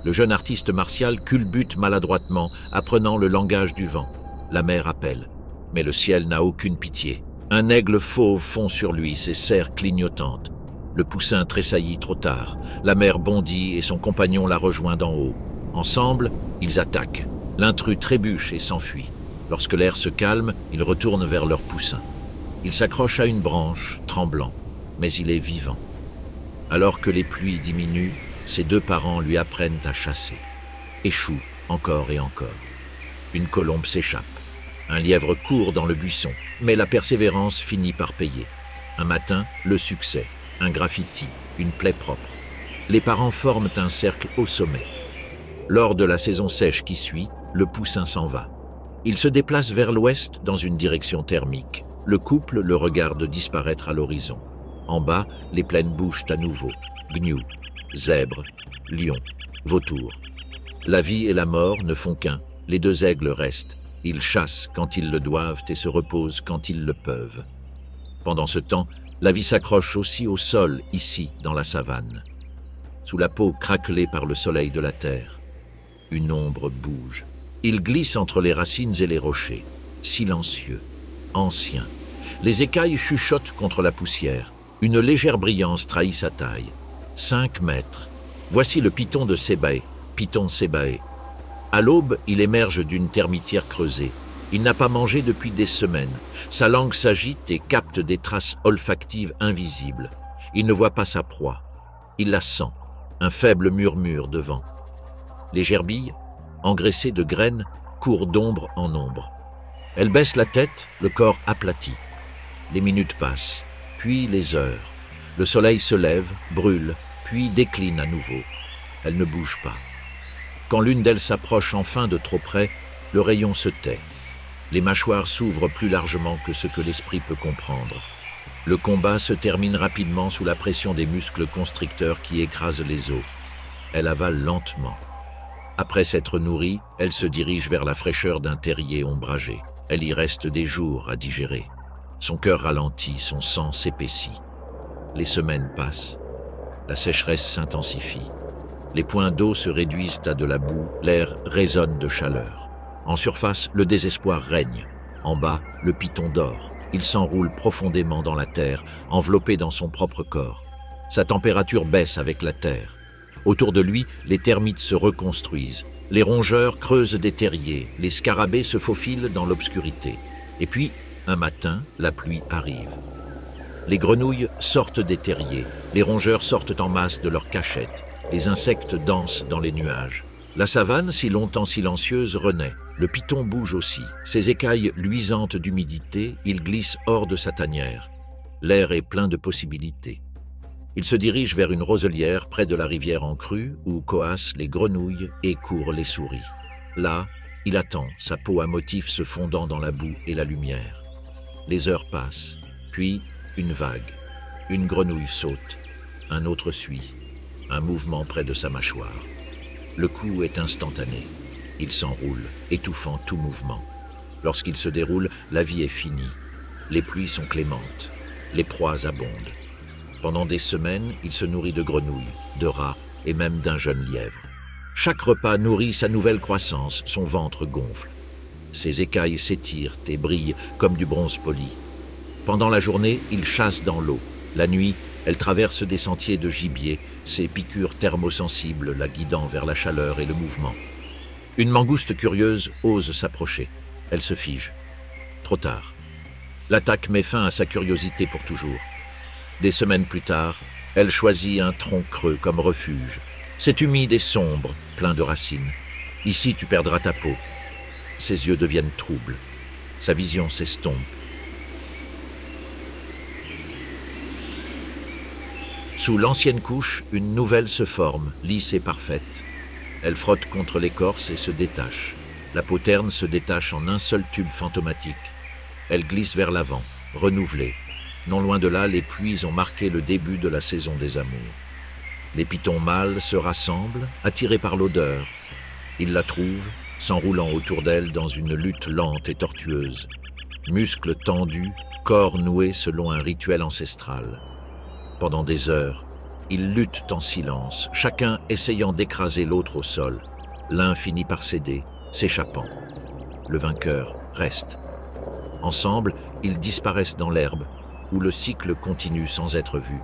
Le jeune artiste martial culbute maladroitement, apprenant le langage du vent. La mer appelle. Mais le ciel n'a aucune pitié. Un aigle fauve fond sur lui, ses serres clignotantes. Le poussin tressaillit trop tard. La mère bondit et son compagnon la rejoint d'en haut. Ensemble, ils attaquent. L'intrus trébuche et s'enfuit. Lorsque l'air se calme, ils retournent vers leur poussin. Il s'accroche à une branche, tremblant, mais il est vivant. Alors que les pluies diminuent, ses deux parents lui apprennent à chasser. Échoue encore et encore. Une colombe s'échappe. Un lièvre court dans le buisson, mais la persévérance finit par payer. Un matin, le succès, un graffiti, une plaie propre. Les parents forment un cercle au sommet. Lors de la saison sèche qui suit, le poussin s'en va. Il se déplace vers l'ouest dans une direction thermique. Le couple le regarde disparaître à l'horizon. En bas, les plaines bougent à nouveau. Gnous, zèbres, lions, vautours. La vie et la mort ne font qu'un. Les deux aigles restent. Ils chassent quand ils le doivent et se reposent quand ils le peuvent. Pendant ce temps, la vie s'accroche aussi au sol, ici, dans la savane. Sous la peau craquelée par le soleil de la terre, une ombre bouge. Il glisse entre les racines et les rochers, silencieux, ancien. Les écailles chuchotent contre la poussière. Une légère brillance trahit sa taille. 5 mètres. Voici le python de Sébaé, Python Sébaé. À l'aube, il émerge d'une termitière creusée. Il n'a pas mangé depuis des semaines. Sa langue s'agite et capte des traces olfactives invisibles. Il ne voit pas sa proie. Il la sent, un faible murmure devant. Les gerbilles, engraissées de graines, courent d'ombre en ombre. Elle baisse la tête, le corps aplati. Les minutes passent, puis les heures. Le soleil se lève, brûle, puis décline à nouveau. Elle ne bouge pas. Quand l'une d'elles s'approche enfin de trop près, le rayon se tait. Les mâchoires s'ouvrent plus largement que ce que l'esprit peut comprendre. Le combat se termine rapidement sous la pression des muscles constricteurs qui écrasent les os. Elle avale lentement. Après s'être nourrie, elle se dirige vers la fraîcheur d'un terrier ombragé. Elle y reste des jours à digérer. Son cœur ralentit, son sang s'épaissit. Les semaines passent. La sécheresse s'intensifie. Les points d'eau se réduisent à de la boue, l'air résonne de chaleur. En surface, le désespoir règne. En bas, le python dort. Il s'enroule profondément dans la terre, enveloppé dans son propre corps. Sa température baisse avec la terre. Autour de lui, les termites se reconstruisent. Les rongeurs creusent des terriers, les scarabées se faufilent dans l'obscurité. Et puis, un matin, la pluie arrive. Les grenouilles sortent des terriers, les rongeurs sortent en masse de leurs cachettes, les insectes dansent dans les nuages. La savane, si longtemps silencieuse, renaît. Le python bouge aussi. Ses écailles luisantes d'humidité, il glisse hors de sa tanière. L'air est plein de possibilités. Il se dirige vers une roselière près de la rivière en crue où coassent les grenouilles et courent les souris. Là, il attend, sa peau à motifs se fondant dans la boue et la lumière. Les heures passent, puis une vague. Une grenouille saute, un autre suit, un mouvement près de sa mâchoire. Le coup est instantané. Il s'enroule, étouffant tout mouvement. Lorsqu'il se déroule, la vie est finie. Les pluies sont clémentes. Les proies abondent. Pendant des semaines, il se nourrit de grenouilles, de rats et même d'un jeune lièvre. Chaque repas nourrit sa nouvelle croissance, son ventre gonfle. Ses écailles s'étirent et brillent comme du bronze poli. Pendant la journée, il chasse dans l'eau. La nuit, elle traverse des sentiers de gibier, ses piqûres thermosensibles la guidant vers la chaleur et le mouvement. Une mangouste curieuse ose s'approcher. Elle se fige. Trop tard. L'attaque met fin à sa curiosité pour toujours. Des semaines plus tard, elle choisit un tronc creux comme refuge. C'est humide et sombre, plein de racines. Ici, tu perdras ta peau. Ses yeux deviennent troubles. Sa vision s'estompe. Sous l'ancienne couche, une nouvelle se forme, lisse et parfaite. Elle frotte contre l'écorce et se détache. La peau terne se détache en un seul tube fantomatique. Elle glisse vers l'avant, renouvelée. Non loin de là, les pluies ont marqué le début de la saison des amours. Les pythons mâles se rassemblent, attirés par l'odeur. Ils la trouvent, s'enroulant autour d'elle dans une lutte lente et tortueuse. Muscles tendus, corps noués selon un rituel ancestral. Pendant des heures, ils luttent en silence, chacun essayant d'écraser l'autre au sol. L'un finit par céder, s'échappant. Le vainqueur reste. Ensemble, ils disparaissent dans l'herbe, où le cycle continue sans être vu.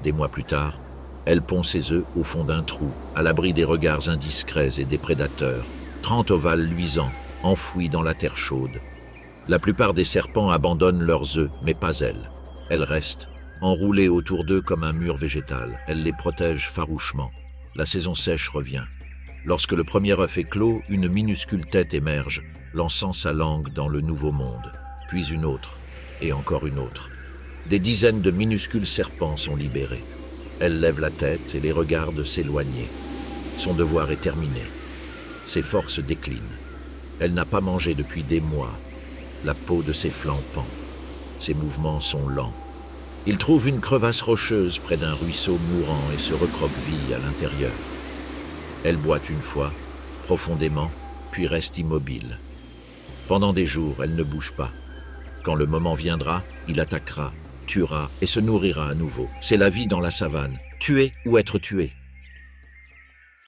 Des mois plus tard, elle pond ses œufs au fond d'un trou, à l'abri des regards indiscrets et des prédateurs, 30 ovales luisants, enfouis dans la terre chaude. La plupart des serpents abandonnent leurs œufs, mais pas elle. Elle reste, enroulée autour d'eux comme un mur végétal. Elle les protège farouchement. La saison sèche revient. Lorsque le premier œuf est clos, une minuscule tête émerge, lançant sa langue dans le nouveau monde. Puis une autre, et encore une autre. Des dizaines de minuscules serpents sont libérés. Elle lève la tête et les regarde s'éloigner. Son devoir est terminé. Ses forces déclinent. Elle n'a pas mangé depuis des mois. La peau de ses flancs pend. Ses mouvements sont lents. Il trouve une crevasse rocheuse près d'un ruisseau mourant et se recroqueville à l'intérieur. Elle boit une fois, profondément, puis reste immobile. Pendant des jours, elle ne bouge pas. Quand le moment viendra, il attaquera, tuera et se nourrira à nouveau. C'est la vie dans la savane, tuer ou être tué.